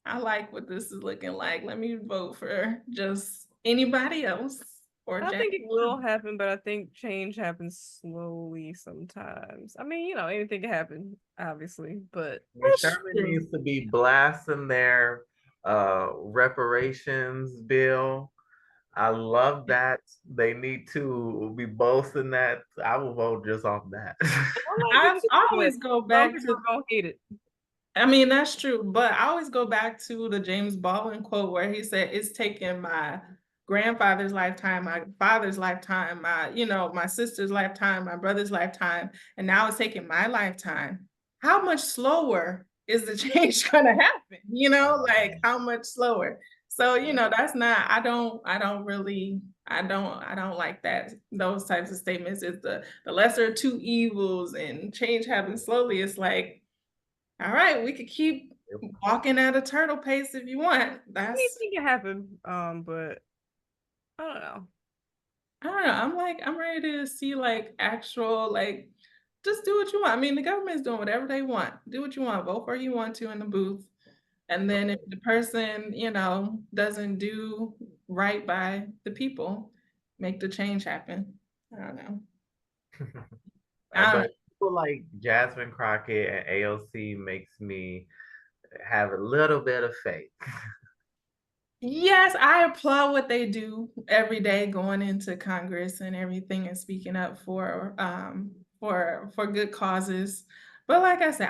I like what this is looking like. Let me vote for just anybody else. I think it will happen, but I think change happens slowly sometimes. I mean, anything can happen, obviously, but Sherman needs to be blasting their reparations bill. I love that. They need to be boasting that. I will vote just off that. I always go back to. Some people don't hate it. I mean, that's true, but I always go back to the James Baldwin quote where he said, "It's taken my grandfather's lifetime, my father's lifetime, my sister's lifetime, my brother's lifetime, and now it's taking my lifetime. How much slower is the change going to happen? Like how much slower?" So, that's not, I don't like that. Those types of statements. It's the lesser of two evils and change happens slowly. It's like, all right, we could keep walking at a turtle pace if you want. I think it happened, but I don't know. I'm ready to see actual just do what you want. I mean, the government's doing whatever they want. Do what you want. Vote for who you want to in the booth. And then if the person, doesn't do right by the people, make the change happen. I don't know. But people like Jasmine Crockett and AOC makes me have a little bit of faith. Yes, I applaud what they do every day going into Congress and everything and speaking up for good causes. But like I said,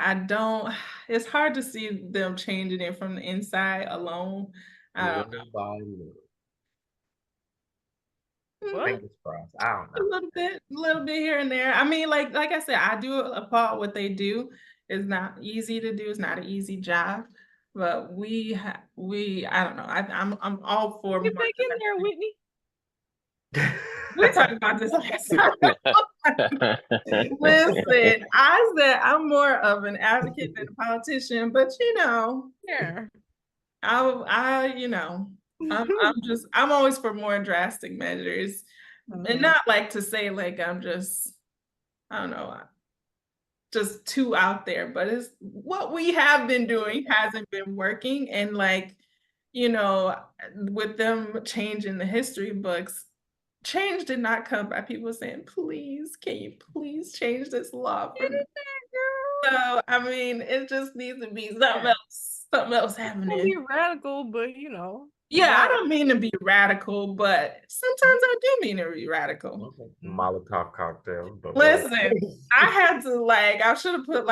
it's hard to see them changing it from the inside alone. Little by little. Fingers crossed. I don't know. A little bit here and there. I mean, like I said, I do applaud what they do. It's not easy to do. It's not an easy job. But I don't know. I'm all for. Get back in there, Whitney. We talked about this last time. Listen, I said I'm more of an advocate than a politician, but yeah, I'm always for more drastic measures, and not to say I'm just, I don't know, just too out there, but it's what we have been doing hasn't been working. And with them changing the history books, change did not come by people saying, please, can you please change this law for me? So, I mean, it just needs to be something else happening. Be radical, but Yeah, I don't mean to be radical, but sometimes I do mean to be radical. Molotov cocktail. Listen, I had to I should have put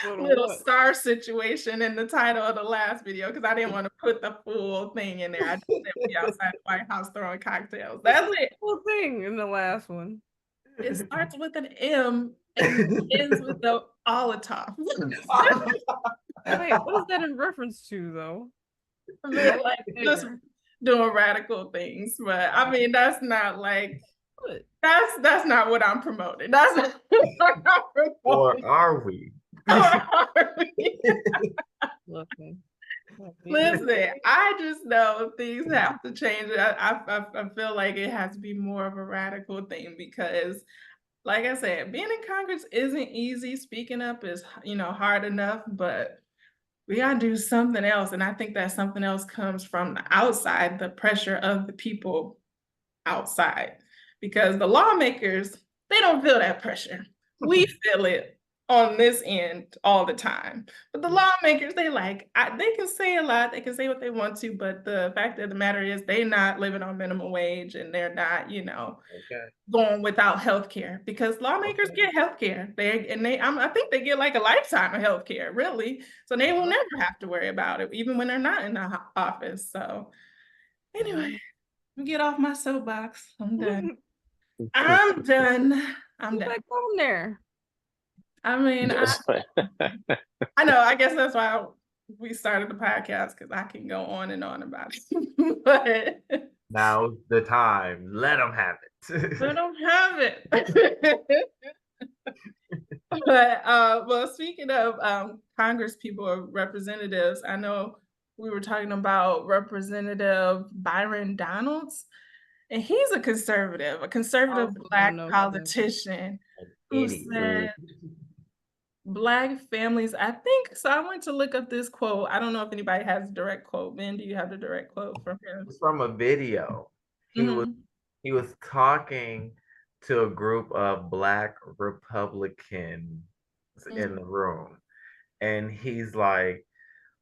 a little star situation in the title of the last video because I didn't want to put the full thing in there. I just said we outside the White House throwing cocktails. That's it. Full thing in the last one. It starts with an M and ends with the Molotov. Wait, what is that in reference to, though? I mean, just doing radical things, but I mean that's not that's not what I'm promoting. That's not what I'm promoting. Or are we? Listen, I just know things have to change. I feel like it has to be more of a radical thing because, like I said, being in Congress isn't easy. Speaking up is, hard enough, but we gotta do something else. And I think that something else comes from the outside, the pressure of the people outside, because the lawmakers, they don't feel that pressure. We feel it on this end all the time. But the lawmakers, they can say a lot, they can say what they want to, but the fact of the matter is they're not living on minimum wage and they're not, going without health care, because lawmakers get health care. I think they get a lifetime of health care, really. So they will never have to worry about it, even when they're not in the office. So anyway, get off my soapbox. I'm done. I'm done. Back on there. I mean, I know. I guess that's why we started the podcast because I can go on and on about it. But Now's the time. Let them have it. I don't have it. But well, speaking of Congress people or representatives, I know we were talking about Representative Byron Donalds, and he's a conservative Black politician who Anywho. said Black families, I think so. I went to look up this quote. I don't know if anybody has a direct quote. Ben, do you have the direct quote from him? It's from a video. Mhm. He was talking to a group of Black Republicans in the room. And he's like,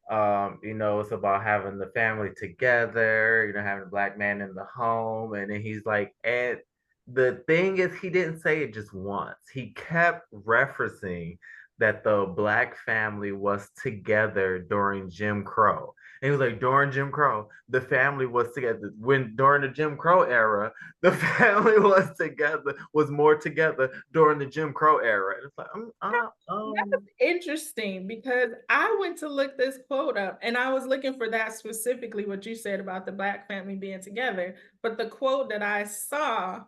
it's about having the family together, having a Black man in the home. And then he's like, and the thing is, he didn't say it just once. He kept referencing that the Black family was together during Jim Crow. And he was like, during Jim Crow, the family was together. When during the Jim Crow era, the family was more together during the Jim Crow era. And it's like, That's interesting because I went to look this quote up and I was looking for that specifically what you said about the Black family being together. But the quote that I saw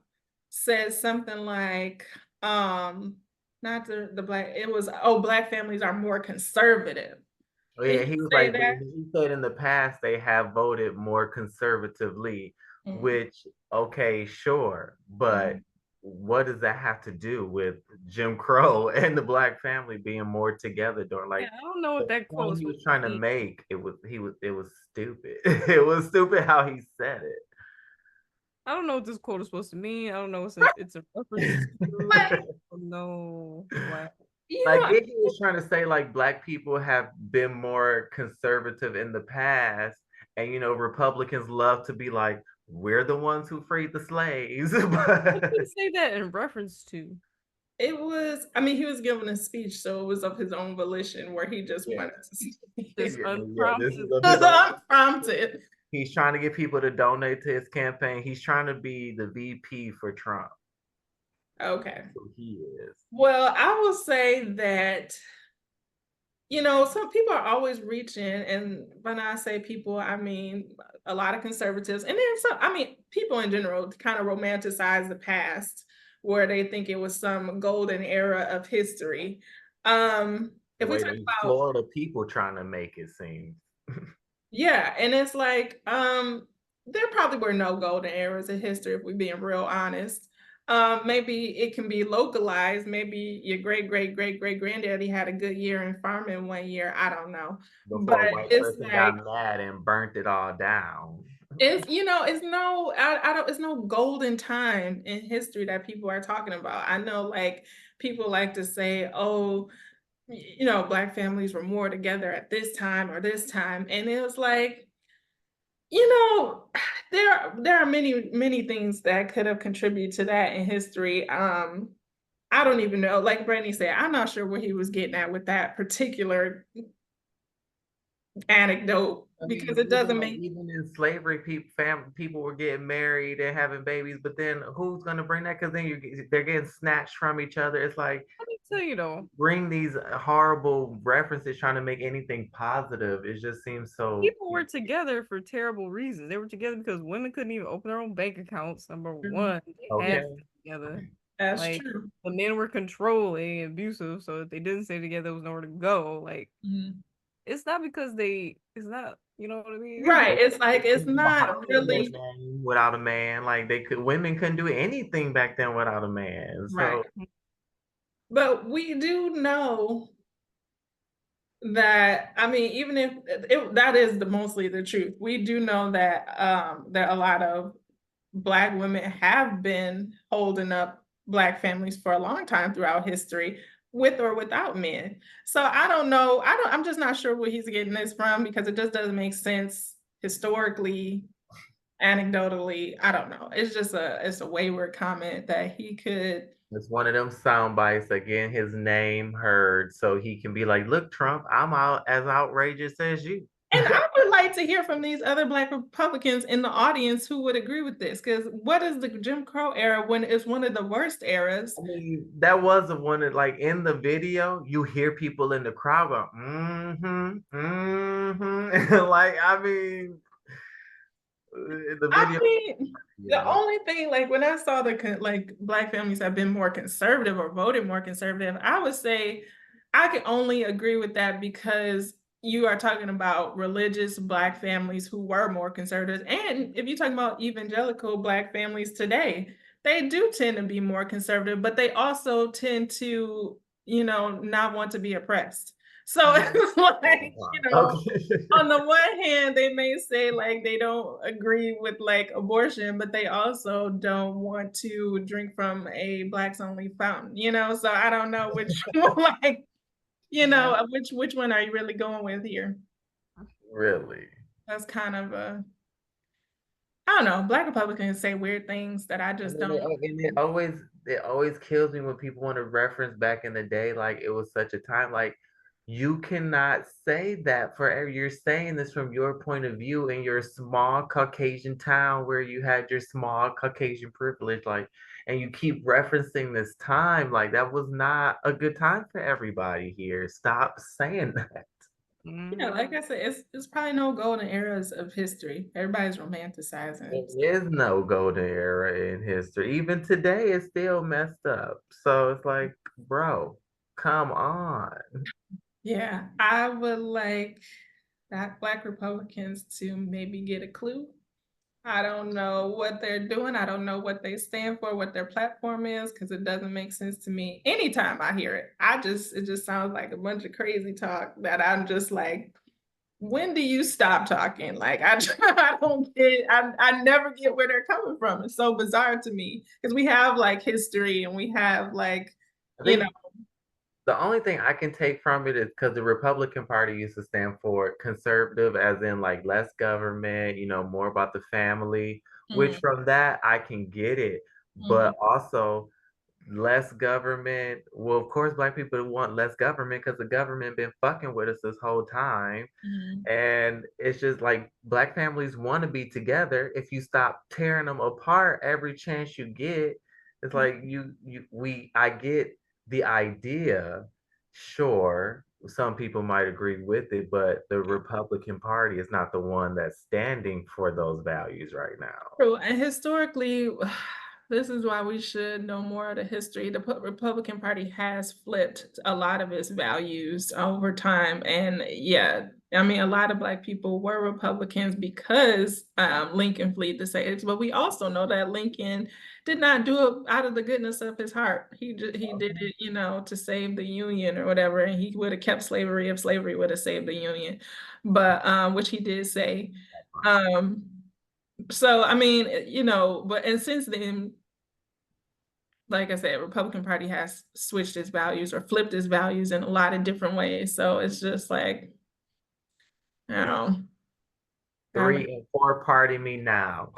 says something like, not the Black, it was, Black families are more conservative. yeah, Did he he was say like, that? he said in the past they have voted more conservatively, which, okay, sure, but what does that have to do with Jim Crow and the Black family being more together during I don't know what the that quote point was he was supposed trying to to mean. make? It was stupid. It was stupid how he said it. I don't know what this quote is supposed to mean. I don't know what it's a reference to. Like, I don't know what. Like if he was trying to say like Black people have been more conservative in the past, and Republicans love to be like, we're the ones who freed the slaves. What But did he say that in reference to? it was, I mean, he was giving a speech, so it was of his own volition where he just wanted to speak. Just yeah, this unprompted. is Unprompted. he's trying to get people to donate to his campaign. He's trying to be the VP for Trump. Okay. So he is. Well, I will say that, some people are always reaching, and when I say people, I mean a lot of conservatives, and then some, I mean, people in general kind of romanticize the past where they think it was some golden era of history. The If we way talk these about, Florida people trying to make it seem. yeah, and it's like, there probably were no golden eras in history if we're being real honest. Maybe it can be localized. Maybe your great great great great granddaddy had a good year in farming one year. I don't know, but Before a white it's person like got mad and burnt it all down. it's no I don't it's no golden time in history that people are talking about. I know like people like to say, oh, Black families were more together at this time or this time, and it was like, you know, there are many things that could have contributed to that in history. I don't even know. Like Brittany said, I'm not sure what he was getting at with that particular anecdote I because mean, it doesn't make. even in slavery, people were getting married and having babies, but then who's gonna bring that? Because then they're getting snatched from each other. It's like Let me tell you though, bring these horrible references trying to make anything positive. It just seems so. people were together for terrible reasons. They were together because women couldn't even open their own bank accounts. Number one, they had Okay. to stay together. That's Like true. the men were controlling and abusive, so if they didn't stay together, there was nowhere to go. Like it's not because it's not, you know what I mean? Right. It's like it's not How could really women without a man? Like women couldn't do anything back then without a man. right. So But we do know that, I mean, even if that is mostly the truth, we do know that that a lot of Black women have been holding up Black families for a long time throughout history, with or without men. So I don't know. I'm just not sure where he's getting this from because it just doesn't make sense historically, anecdotally. I don't know. It's a wayward comment that he could. it's one of them sound bites again, his name heard, so he can be like, "Look, Trump, I'm out as outrageous as you." And I would like like to hear from these other Black Republicans in the audience who would agree with this. Because what is the Jim Crow era when it's one of the worst eras? I mean, that was the one that, like, in the video, you hear people in the crowd go, like, I mean, the I video, mean, the yeah. only thing, like when I saw like Black families have been more conservative or voted more conservative, I would say I can only agree with that because you are talking about religious Black families who were more conservative. And if you're talking about evangelical Black families today, they do tend to be more conservative, but they also tend to, not want to be oppressed. So it's like, Okay. on the one hand, they may say like they don't agree with like abortion, but they also don't want to drink from a Blacks only fountain, So I don't know which one, like, which one are you really going with here? Really? That's kind of I don't know. Black Republicans say weird things that I I just mean, don't. it always kills me when people want to reference back in the day, like it was such a time. Like, you cannot say that forever. You're saying this from your point of view in your small Caucasian town where you had your small Caucasian privilege, like, and you keep referencing this time. Like, that was not a good time for everybody here. Stop saying that. Yeah, like I said, it's probably no golden eras of history. Everybody's romanticizing it. There is no golden era in history. Even today, it's still messed up. So it's like, bro, come on. Yeah, I would like Black Republicans to maybe get a clue. I don't know what they're doing. I don't know what they stand for, what their platform is, because it doesn't make sense to me. Anytime I hear it, it just sounds like a bunch of crazy talk that I'm just like, when do you stop talking? Like I don't get, I never get where they're coming from. It's so bizarre to me because we have like history and we have like, I you know, think the only thing I can take from it is because the Republican Party used to stand for conservative, as in like less government, more about the family, which mm, from that I can get it. mm, But also less government. Well, of course, Black people want less government because the government been fucking with us this whole time. mm, And it's just like Black families want to be together. If you stop tearing them apart every chance you get, it's like I get the idea. Sure, some people might agree with it, but the Republican Party is not the one that's standing for those values right now. true. And historically, this is why we should know more of the history. The Republican Party has flipped a lot of its values over time. And yeah, I mean, a lot of Black people were Republicans because Lincoln fled the States. But we also know that Lincoln did not do it out of the goodness of his heart. He did it, to save the Union or whatever. And he would have kept slavery if slavery would have saved the Union. But which he did say. Um, so I mean, but and since then, like I said, Republican Party has switched its values or flipped its values in a lot of different ways. So it's just like, you know, I don't- 3 and 4 party me now.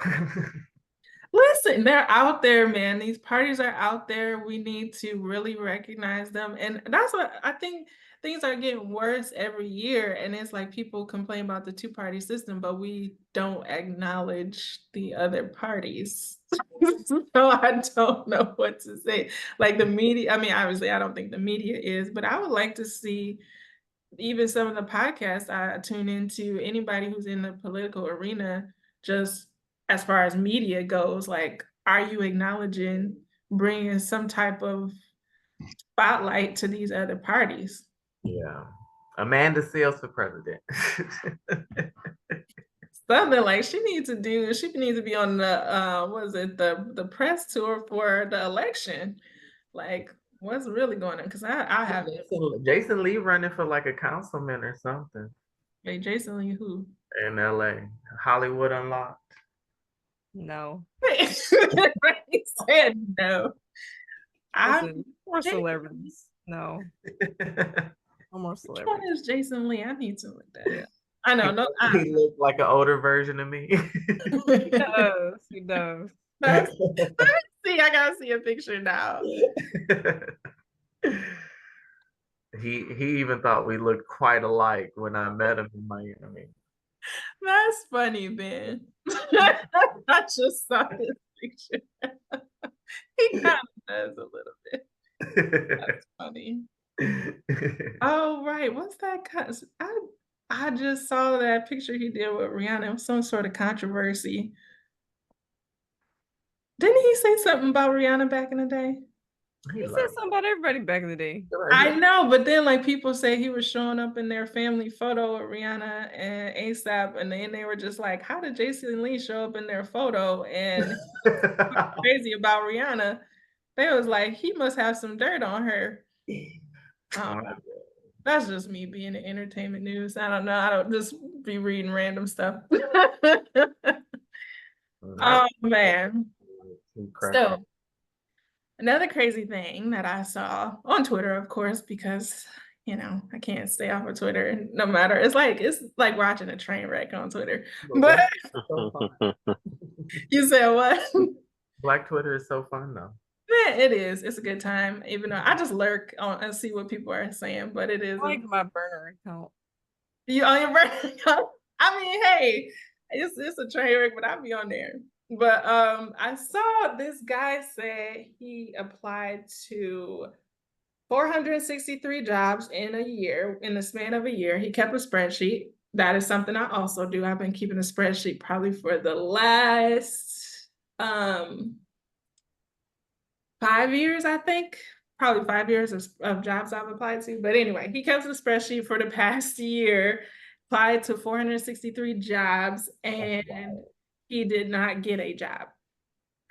listen, they're out there, man. These parties are out there. We need to really recognize them. And that's what I think things are getting worse every year. And it's like people complain about the two-party system, but we don't acknowledge the other parties. So I don't know what to say. Like the media, I mean, obviously, I don't think the media is, but I would like to see even some of the podcasts I tune into, anybody who's in the political arena, just as far as media goes, like, are you acknowledging bringing some type of spotlight to these other parties? Yeah. Amanda Seals for president. Something like she needs to be on the what is it, the press tour for the election. Like, what's really going on? Because I have Jason Lee running for like a councilman or something wait, Jason Lee who? in LA. Hollywood Unlocked. No. He said no. I Listen, more celebrities. No. No more which one celebrities. is Jason Lee? I need to look that up. I know, no, He looked like an older version of me. He does. He does. let me see. I gotta see a picture now. He even thought we looked quite alike when I met him in Miami. That's funny, Ben. I just saw his picture. He kind of does a little bit. That's funny. Oh, right. What's that? I just saw that picture he did with Rihanna. It was some sort of controversy. Didn't he say something about Rihanna back in the day? He said something about everybody back in the day. I know, but then like people say he was showing up in their family photo with Rihanna and ASAP, and then they were just like, "How did Jason Lee show up in their photo?" And crazy about Rihanna. They was like, he must have some dirt on her. That's just me being in entertainment news. I don't know. I don't just be reading random stuff. Oh man. So another crazy thing that I saw on Twitter, of course, because I can't stay off of Twitter no matter. It's like watching a train wreck on Twitter. But you said what? Black Twitter is so fun though. Yeah, it is. It's a good time, even though I just lurk on and see what people are saying. But it is I like my burner account. You on your burner account? I mean, hey, it's a train wreck, but I'll be on there. But I saw this guy say he applied to 463 jobs in a year, in the span of a year. He kept a spreadsheet. That is something I also do. I've been keeping a spreadsheet probably for the last 5 years, I think. Probably 5 years of jobs I've applied to. But anyway, he kept a spreadsheet for the past year, applied to 463 jobs, and he did not get a job.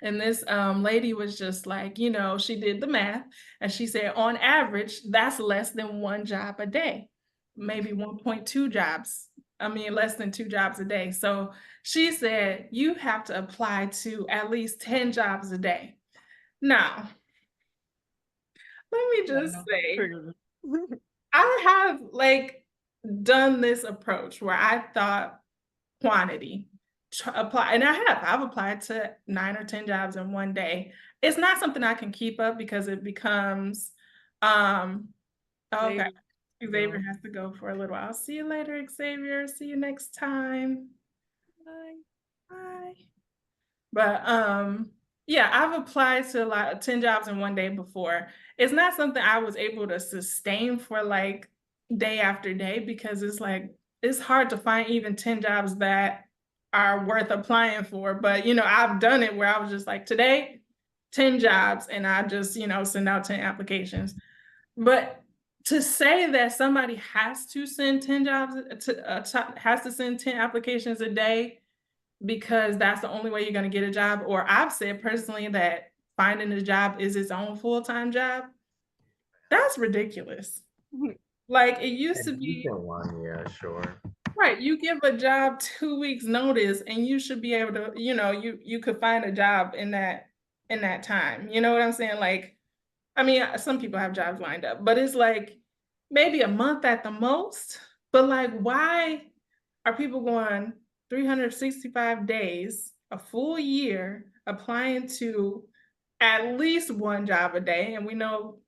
And this lady was just like, she did the math, and she said, on average, that's less than one job a day, maybe 1.2 jobs. I mean, less than 2 jobs a day. So she said, you have to apply to at least 10 jobs a day. Now, let me just say, I have done this approach where I thought quantity, apply, and I've applied to 9 or 10 jobs in one day. It's not something I can keep up because it becomes, okay, Xavier has to go for a little while. See you later, Xavier. See you next time. Bye. Bye. But yeah, I've applied to 10 jobs in one day before. It's not something I was able to sustain for day after day, because it's hard to find even 10 jobs that are worth applying for. But I've done it where I was just like, today, 10 jobs, and I just send out 10 applications. But to say that somebody has to send 10 jobs has to send 10 applications a day because that's the only way you're going to get a job, or I've said personally that finding a job is its own full-time job, that's ridiculous. Like it used to be one, yeah, sure. Right, you give a job 2 weeks notice and you should be able to, you could find a job in that time. You know what I'm saying? Like, I mean, some people have jobs lined up, but it's like maybe a month at the most. But why are people going 365 days, a full year, applying to at least one job a day? And we know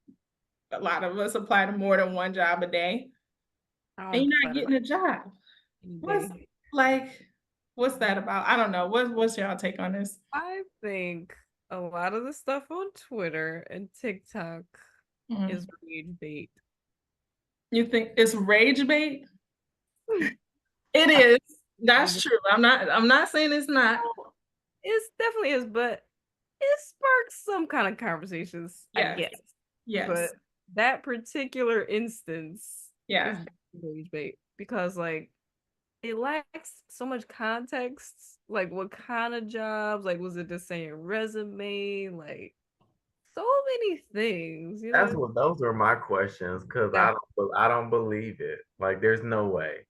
a lot of us apply to more than one job a day. And you're not getting a job. What's that about? I don't know. What's y'all take on this? I think a lot of the stuff on Twitter and TikTok is rage bait. You think it's rage bait? It is. That's true. I'm not saying it's not. It definitely is, but it sparks some kind of conversations, I guess. Yes. But that particular instance is rage bait because it lacks so much context. Like what kind of jobs? Like was it the same resume? Like so many things. Those were my questions because I don't believe it. Like there's no way.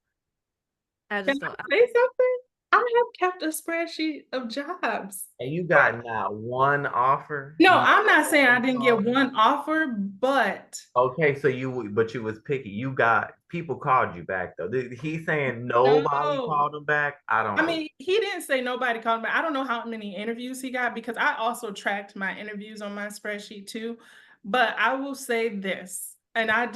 I just don't say something. I have kept a spreadsheet of jobs. And you got not one offer? No, I'm not saying I didn't get one offer, but okay, so you was picky. You got people called you back though. He's saying nobody called him back. I mean, he didn't say nobody called him back. I don't know how many interviews he got because I also tracked my interviews on my spreadsheet too. But I will say this, and I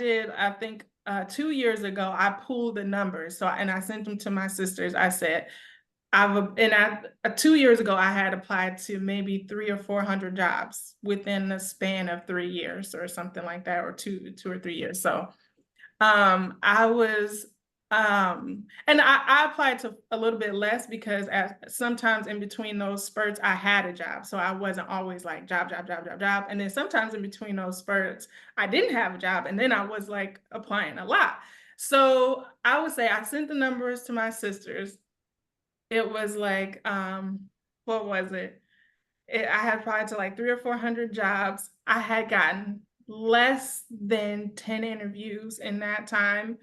think 2 years ago, I pulled the numbers. And I sent them to my sisters. I said, 2 years ago, I had applied to maybe 300 or 400 jobs within the span of 3 years or something like that, or two or 3 years. So I was, and I applied to a little bit less because sometimes in between those spurts, I had a job. So I wasn't always like job. And then sometimes in between those spurts, I didn't have a job. And then I was like applying a lot. So I would say I sent the numbers to my sisters. It was like, what was it? I had applied to like 300 or 400 jobs. I had gotten less than 10 interviews in that time.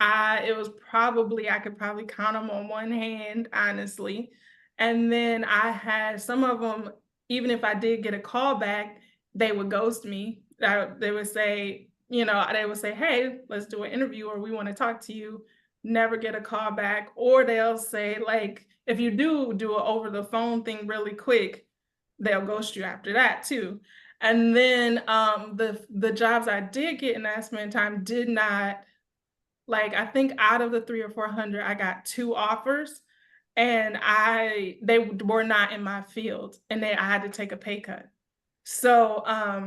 It was probably, I could probably count them on one hand, honestly. And then I had some of them, even if I did get a call back, they would ghost me. They would say, they would say, hey, let's do an interview, or we want to talk to you. Never get a call back. Or they'll say, like, if you do an over the phone thing really quick, they'll ghost you after that too. And then the jobs I did get in that span time did not, like, I think out of the 300 or 400, I got 2 offers, and they were not in my field, and I had to take a pay cut. So I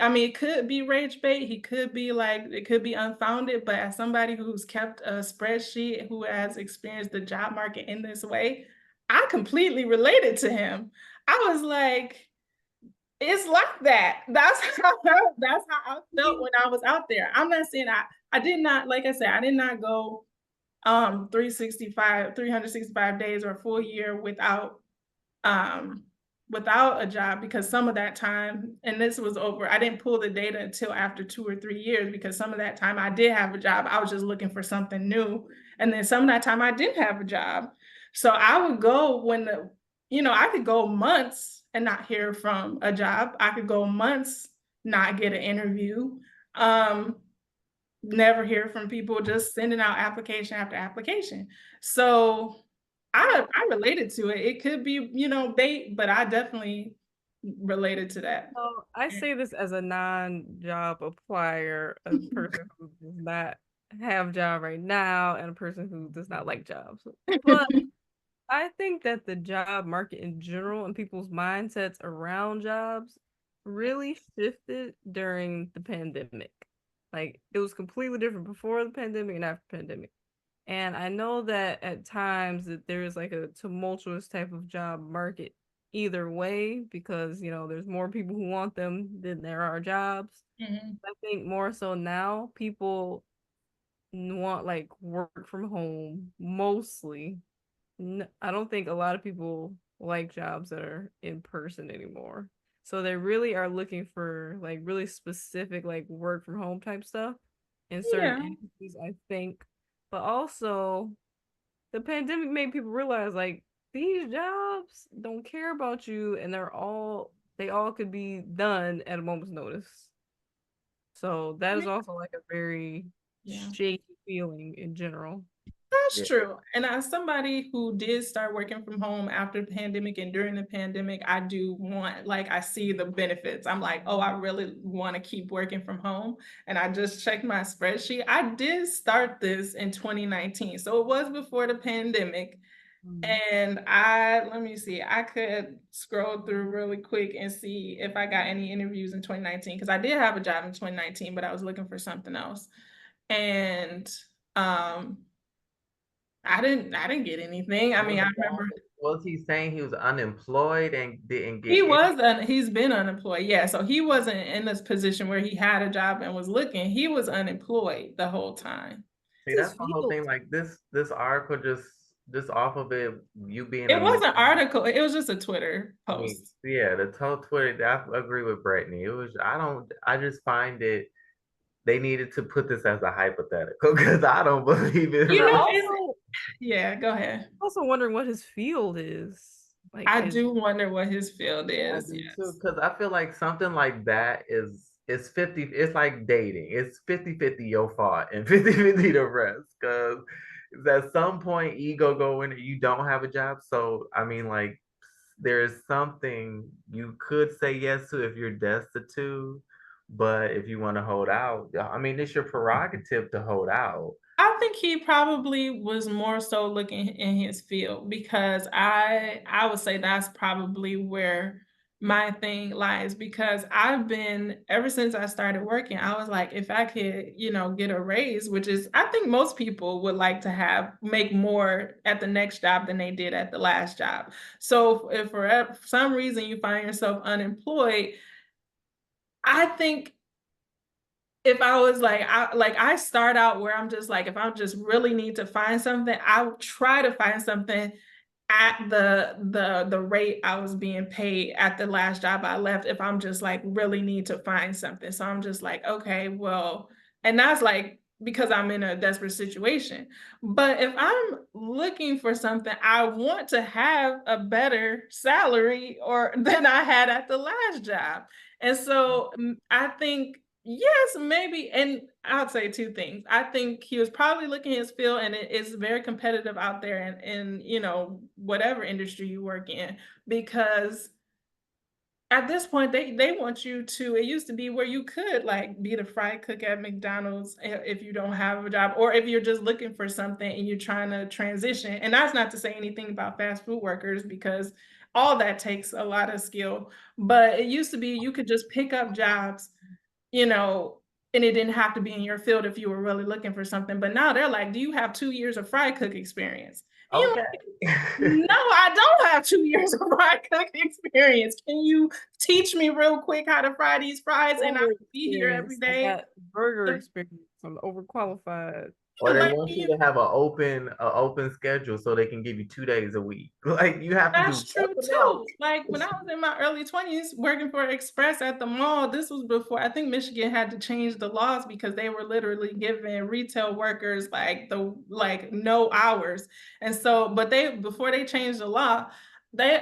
mean, it could be rage bait. He could be like, it could be unfounded, but as somebody who's kept a spreadsheet, who has experienced the job market in this way, I completely related to him. I was like, it's like that. That's how I felt when I was out there. I'm not saying I did not, like I said, I did not go 365 days or a full year without a job, because some of that time, and this was over, I didn't pull the data until after 2 or 3 years, because some of that time I did have a job. I was just looking for something new. And then some of that time I didn't have a job. So I would go I could go months and not hear from a job. I could go months, not get an interview. Never hear from people, just sending out application after application. So I related to it. It could be, bait, but I definitely related to that. So I say this as a non-job applier, a person who does not have a job right now, and a person who does not like jobs. But I think that the job market in general and people's mindsets around jobs really shifted during the pandemic. Like, it was completely different before the pandemic and after the pandemic. And I know that at times that there is like a tumultuous type of job market either way, because there's more people who want them than there are jobs. Mhm. I think more so now people want like work from home mostly. I don't think a lot of people like jobs that are in person anymore. So they really are looking for like really specific like work from home type stuff in certain Yeah. industries, I think. But also the pandemic made people realize like these jobs don't care about you, and they all could be done at a moment's notice. So that is also like a very Yeah. shaky feeling in general. That's Yeah. true. And as somebody who did start working from home after the pandemic and during the pandemic, I do want, like, I see the benefits. I'm like, oh, I really want to keep working from home. And I just checked my spreadsheet. I did start this in 2019. So it was before the pandemic. And let me see, I could scroll through really quick and see if I got any interviews in 2019, because I did have a job in 2019, but I was looking for something else. And I didn't get anything. I mean, I remember Was he saying he was unemployed and didn't get he's been unemployed. Yeah. So he wasn't in this position where he had a job and was looking. He was unemployed the whole time. See, that's the whole thing. Like this article just off of it, you being It was an article. It was just a Twitter I mean, post. yeah, the whole Twitter. I agree with Brittany. It was. I just find it. They needed to put this as a hypothetical because I don't believe it. Yeah, go ahead. Also wondering what his field is. Like, I do wonder what his field I is. do Yes. too, because I feel like something like that is 50. It's like dating. It's 50-50 your fault and 50-50 the rest. Because at some point ego go in and you don't have a job. So I mean, like, there is something you could say yes to if you're destitute, But if you want to hold out, I mean, it's your prerogative to hold out. I think he probably was more so looking in his field because I would say that's probably where my thing lies because I've been ever since I started working, I was like, if I could, get a raise, which is I think most people would like to make more at the next job than they did at the last job. So if for some reason you find yourself unemployed, I think if I was I start out where I'm just like, if I just really need to find something, I'll try to find something at the rate I was being paid at the last job I left if I'm just like really need to find something. So I'm just like, okay, well, and that's like because I'm in a desperate situation. But if I'm looking for something, I want to have a better salary or than I had at the last job. And so I think yes, maybe. And I'll say two things. I think he was probably looking at his field and it is very competitive out there in whatever industry you work in, because at this point they want you to, it used to be where you could like be the fry cook at McDonald's if you don't have a job, or if you're just looking for something and you're trying to transition. And that's not to say anything about fast food workers because all that takes a lot of skill. But it used to be you could just pick up jobs, you know, and it didn't have to be in your field if you were really looking for something. But now they're like, do you have 2 years of fry cook experience? And you're Okay. like, no, I don't have 2 years of fry cook experience. Can you teach me real quick how to fry these fries? And I'll Burger be here every experience. I day. got burger experience. I'm overqualified. Or they Like, want you to have an open schedule so they can give you 2 days a week. Like you have to do that's true something else. too. Like when I was in my early 20s working for Express at the mall, this was before I think Michigan had to change the laws because they were literally giving retail workers like no hours. And so, but they before they changed the law, they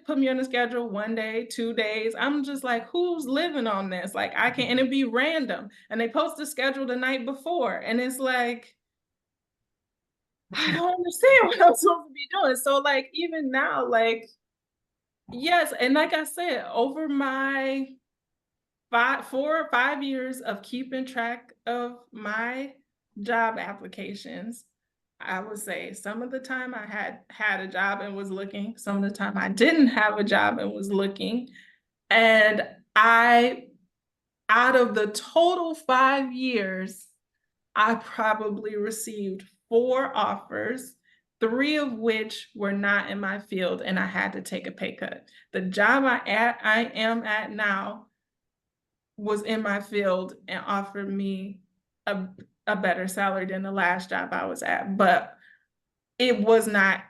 put me on the schedule 1 day, 2 days. I'm just like, who's living on this? Like I can't, and it'd be random. And they post the schedule the night before, and it's like I don't understand what I'm supposed to be doing. So like even now, like yes, and like I said, over my 4 or 5 years of keeping track of my job applications, I would say some of the time I had a job and was looking, some of the time I didn't have a job and was looking. And out of the total 5 years, I probably received 4 offers, 3 of which were not in my field, and I had to take a pay cut. The job I am at now was in my field and offered me a better salary than the last job I was at, but it was not.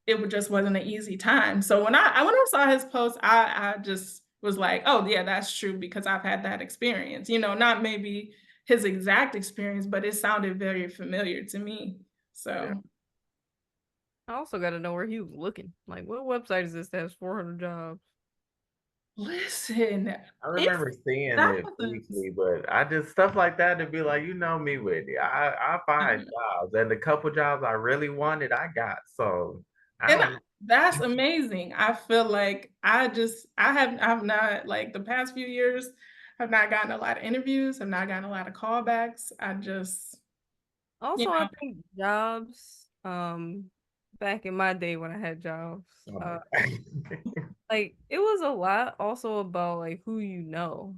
It just wasn't an easy time. So when I saw his post, I just was like, oh yeah, that's true because I've had that experience. Not maybe his exact experience, but it sounded very familiar to me. So Yeah. I also got to know where he was looking. Like, what website is this that has 400 jobs? listen, I it's remember seeing it thousands. briefly, but I just stuff like that to be like, you know me, Whitney. I find jobs, and the couple jobs I really wanted, I got. So I And don't. that's amazing. I feel like I've not like the past few years, I've not gotten a lot of interviews, I've not gotten a lot of callbacks. I just, you Also, I know, think jobs, back in my day when I had jobs, Oh my God. like it was a lot also about like who you know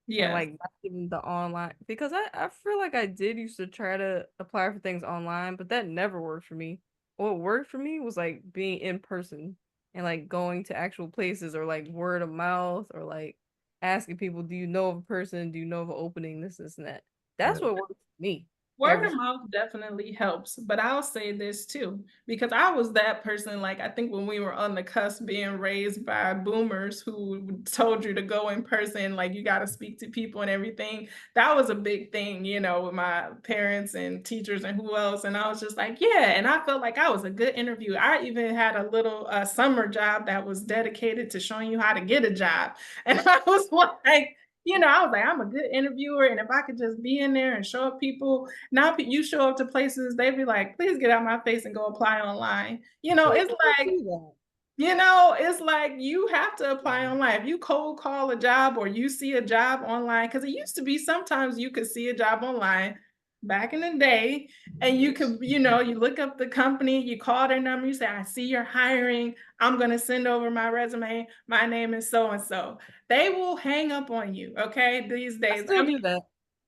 and yes. like not even the online because I feel like I did used to try to apply for things online, but that never worked for me. What worked for me was like being in person and like going to actual places or like word of mouth or like asking people, do you know of a person? Do you know of an opening? This and that. That's Yeah. what worked for me. Word Every of mouth definitely helps, but I'll say this too, because I was that person, like I think when we were on the cusp being raised by boomers who told you to go in person, like you got to speak to people and everything. That was a big thing, with my parents and teachers and who else. And I was just like, yeah. And I felt like I was a good interviewer. I even had a little summer job that was dedicated to showing you how to get a job. And I was like, I was like, I'm a good interviewer. And if I could just be in there and show up people, now you show up to places, they be like, please get out my face and go apply online. people It's don't like, do that. You know, it's like you have to apply online. If you cold call a job or you see a job online, because it used to be sometimes you could see a job online back in the day, and you could, you know, you look up the company, you call their number, you say, I see you're hiring. I'm going to send over my resume. My name is so and so. They will hang up on you, okay? These I days. still I do mean, that.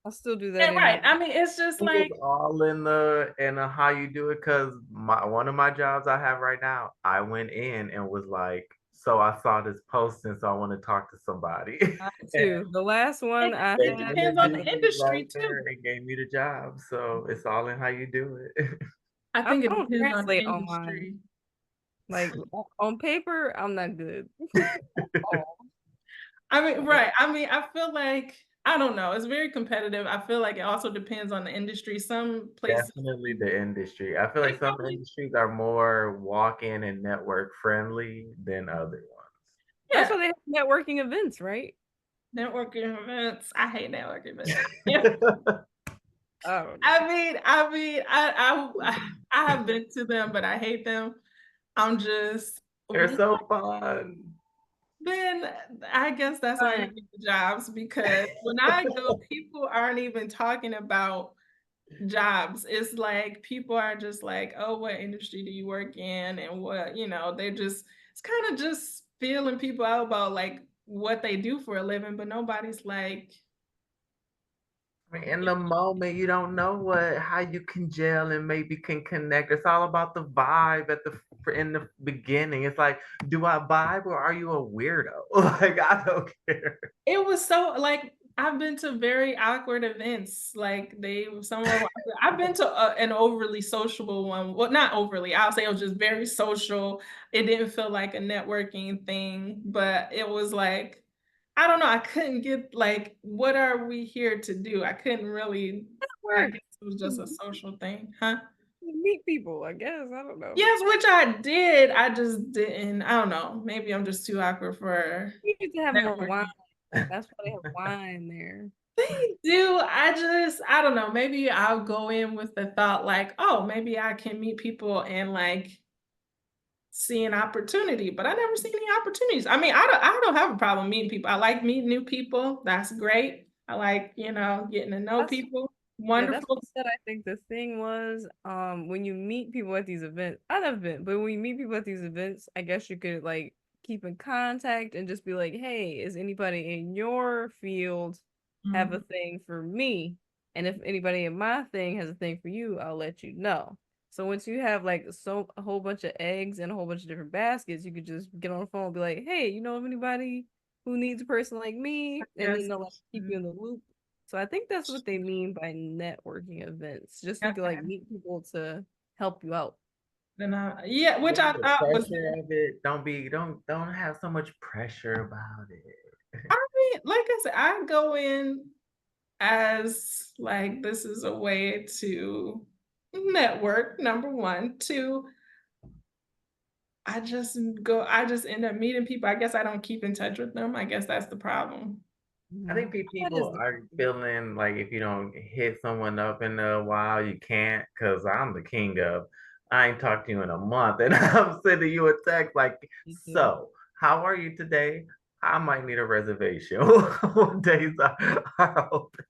I still do that yeah, right. anyway. I mean, it's just think like, it's all in the how you do it, because one of my jobs I have right now, I went in and was like, so I saw this posting, so I want to talk to somebody. I too. The last one I They it had, depends on the interviewed me right industry there too. and gave me the job. So it's all in how you do it. I I think it don't depends on the translate online. industry. Like on paper, I'm not good. Oh, I mean, right. I mean, I feel like I don't know. It's very competitive. I feel like it also depends on the industry. Some places Definitely the industry. I feel they like some probably, industries are more walk-in and network friendly than other that's yeah, why they have networking events, right? networking events. I hate networking events. Yeah. ones. I don't know. I have been to them, but I hate them. I'm just They're so fun. then I guess that's why you get the jobs because when I go, people aren't even talking about jobs. It's like people are just like, oh, what industry do you work in? And what, you know, they just, it's kind of just feeling people out about like what they do for a living, but nobody's like, I mean, in the moment, you don't know how you can gel and maybe can connect. It's all about the vibe in the beginning. It's like, do I vibe or are you a weirdo? Like, I don't care. it was so like, I've been to very awkward events. Like some of I've been to an overly sociable one. Well, not overly. I'll say it was just very social. It didn't feel like a networking thing, but it was like I don't know. I couldn't get like, what are we here to do? I couldn't really. I Work. guess it was just a social thing, huh? Meet people, I guess. I don't know. Yes, which I did. I just didn't. I don't know. Maybe I'm just too awkward for You need to have more wine. networking. That's why they have wine there. They do. I don't know. Maybe I'll go in with the thought like, oh, maybe I can meet people and like see an opportunity, but I never see any opportunities. I mean, I don't have a problem meeting people. I like meeting new people. That's great. I like, you know, getting to know That's people. Yeah, that's Wonderful. what I said. I think the thing was, when you meet people at these events, I never been, but when you meet people at these events, I guess you could like keep in contact and just be like, hey, is anybody in your field have a Mhm. thing for me? And if anybody in my thing has a thing for you, I'll let you know. So once you have like a whole bunch of eggs in a whole bunch of different baskets, you could just get on the phone and be like, hey, you know of anybody who needs a person like me? And then Yes. they'll like keep you in the loop. So I think that's what they mean by networking events. Just so you can like Okay. meet people to help you out. Then yeah, which Yeah, I the thought was pressure of it. Don't have so much pressure about it. I mean, like I said, I go in as like this is a way to network, number one. Two, I just end up meeting people. I guess I don't keep in touch with them. I guess that's the problem. I Mhm. think That is people the are problem. feeling like if you don't hit someone up in a while, you can't. Cause I'm the king of, I ain't talked to you in a month, and I'm sending you a text like, Me too. so how are you today? I might need a reservation. What days are open?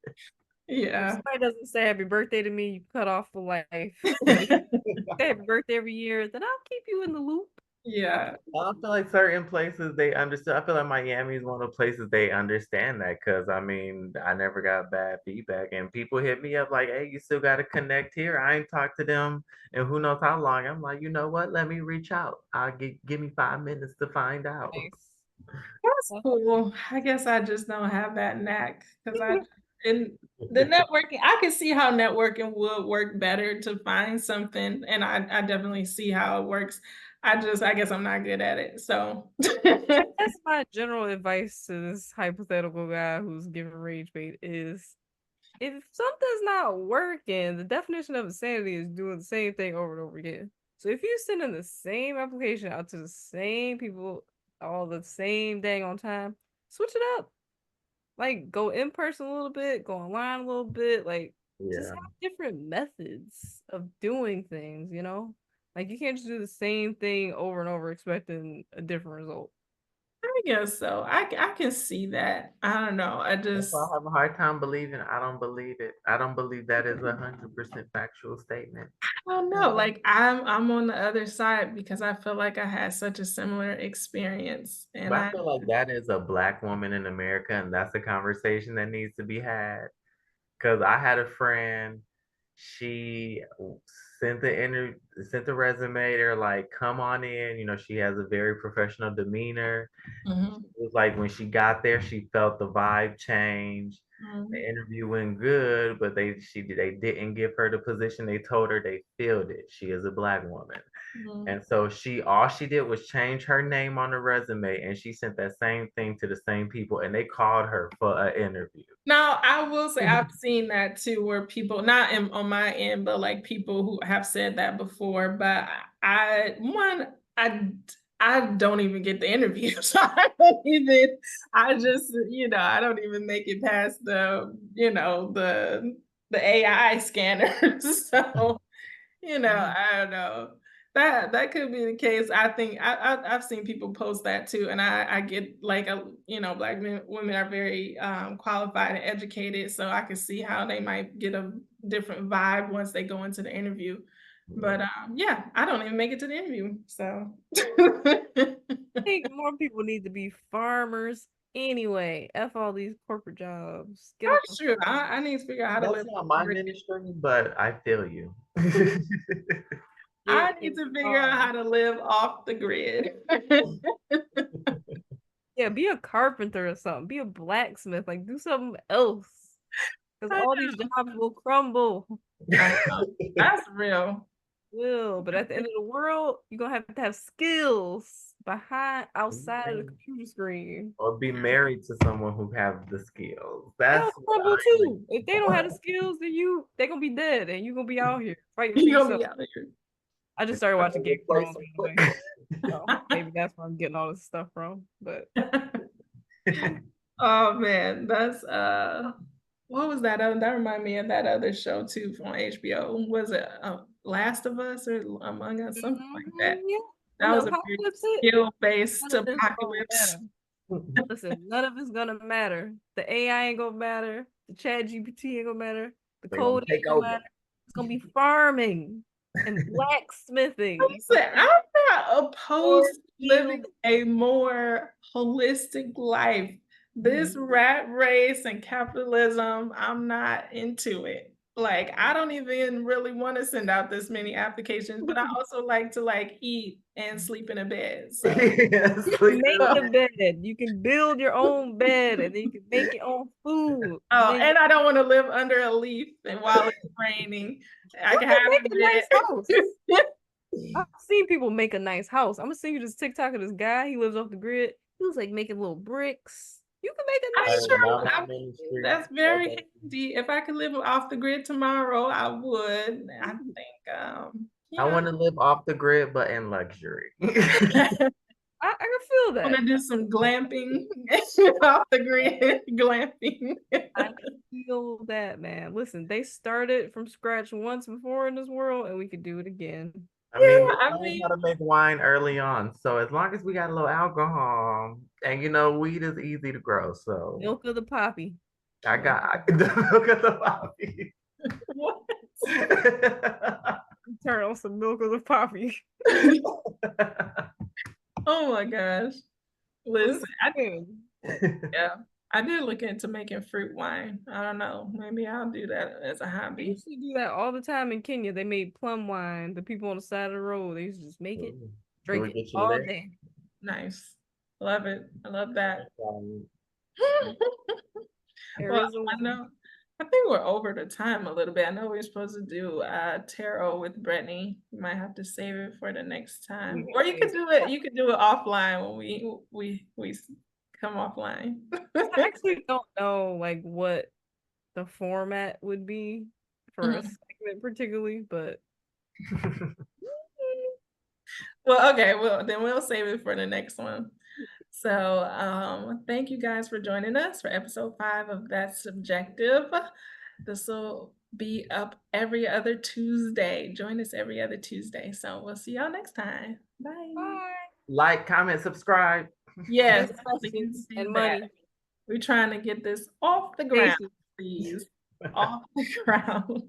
If Yeah. somebody doesn't say happy birthday to me, you cut off for life. But if you say happy birthday every year, then I'll keep you in the loop. Yeah. I feel like certain places they understand. I feel like Miami is one of the places they understand that because I mean, I never got bad feedback, and people hit me up like, "Hey, you still got to connect here." I ain't talked to them, and who knows how long. I'm like, you know what? Let me reach out. Give me 5 minutes to find out. Nice. That's Well, cool. I guess I just don't have that knack because in the networking, I can see how networking would work better to find something, and I definitely see how it works. I guess I'm not good at it. So that's my general advice to this hypothetical guy who's giving rage bait is if something's not working, the definition of insanity is doing the same thing over and over again. So if you send in the same application out to the same people all the same dang on time, switch it up. Like go in person a little bit, go online a little bit, like just Yeah. have different methods of doing things, you know? Like you can't just do the same thing over and over expecting a different result. I guess so. I can see that. I don't know. I That's just why I have a hard time believing. I don't believe it. I don't believe that is 100% factual statement. I don't know. Like I'm on the other side because I feel like I had such a similar experience, and But I feel like that is a Black woman in America, and that's a conversation that needs to be had. Because I had a friend, she sent the resume. They're like, "Come on in." You know, she has a very professional demeanor. Mhm, It was like when she got there, she felt the vibe change. mhm, The interview went good, but they didn't give her the position. They told her they filled it. She is a Black woman. mhm. And so all she did was change her name on the resume, and she sent that same thing to the same people, and they called her for an interview. Now, I will say I've seen that too, where people, not on my end, but like people who have said that before. But I I don't even get the interview, so I don't even. I just, I don't even make it past the AI scanners. So. I don't know. That could be the case. I think I've seen people post that too, and I get like Black women are very qualified and educated, so I can see how they might get a different vibe once they go into the interview. But yeah, I don't even make it to the interview, so. I think more people need to be farmers anyway. F all these corporate jobs. Get off That's the true. farm. I need to figure out how to That's live. not my ministry, but I feel you. I Get need a to figure out how farm. to live off the grid. Yeah, be a carpenter or something. Be a blacksmith. Like do something else. Because I all these jobs will crumble. I know. That's real. Will, but at the end of the world, you're gonna have to have skills behind outside of the computer screen. Or be married to someone who have the skills. They'll That's what crumble I too. If they don't have the need. skills, then they're gonna be dead and you're gonna be out here fighting for You gonna yourself. be out here. I just started watching Game of Replace Thrones, by the way. them. So maybe that's where I'm getting all this stuff from. But Oh man, that's what was that? That reminded me of that other show too from HBO. Was it Last of Us or Among Us, something like that? yeah, That when was the a very apocalypse hit, skill-based none of this gonna apocalypse. matter. Listen, none of it's gonna matter. The AI ain't gonna matter. The chat GPT ain't gonna matter. The They're gonna code take ain't gonna over. matter. It's gonna be farming and blacksmithing. Listen, I'm not Or opposed to living field. a more holistic life. This rat race and capitalism, I'm not into it. Like, I don't even really want to send out this many applications, but I also like to like eat and sleep in a bed. So, Yes, You make the bed. You can build your own bed and then you can make your own food. And oh, then and I don't want to live under a leaf and while it's raining. I you can can have make a a nice house. bed. I've seen people make a nice house. I'm gonna send you this TikTok of this guy. He lives off the grid. He was like making little bricks. You can make a I'm that nice is sure not my house. ministry. that's No, very thank handy. If I could live off the grid tomorrow, I would. I think, I want to live off the grid, but in luxury. I can feel want that. to do some glamping off the grid, glamping. I can feel that, man. Listen, they started from scratch once before in this world, and we could do it again. I mean, I we learned mean, how to make wine early on, so as long as we got a little alcohol, and weed is easy to grow. So Milk of the poppy. I got the milk of the poppy. what? Turn on some milk of the poppy. Oh my gosh. Listen, Listen. yeah, I did look into making fruit wine. I don't know. Maybe I'll do that as a They hobby. used to do that all the time in Kenya. They made plum wine. The people on the side of the road, they used to just make it, drink we it get you all lit? day. Nice. Love it. I love that. There Well, is a I know. I think we're over the time a little bit. I know we're supposed to do tarot with Brittany. We might have to save it for the next time. Or you could do it. You could do it offline when we come offline. I actually don't know like what the format would be for a Mhm. segment particularly, but Well, okay. Well, then we'll save it for the next one. So, thank you guys for joining us for episode 5 of That's Subjective. be up every other Tuesday. Join us every other Tuesday. So we'll see y'all next time. Bye. Bye. Like, comment, subscribe. Yes, Send please questions do and that. money. We're trying to get this off the ground, Patience. please. Off the ground.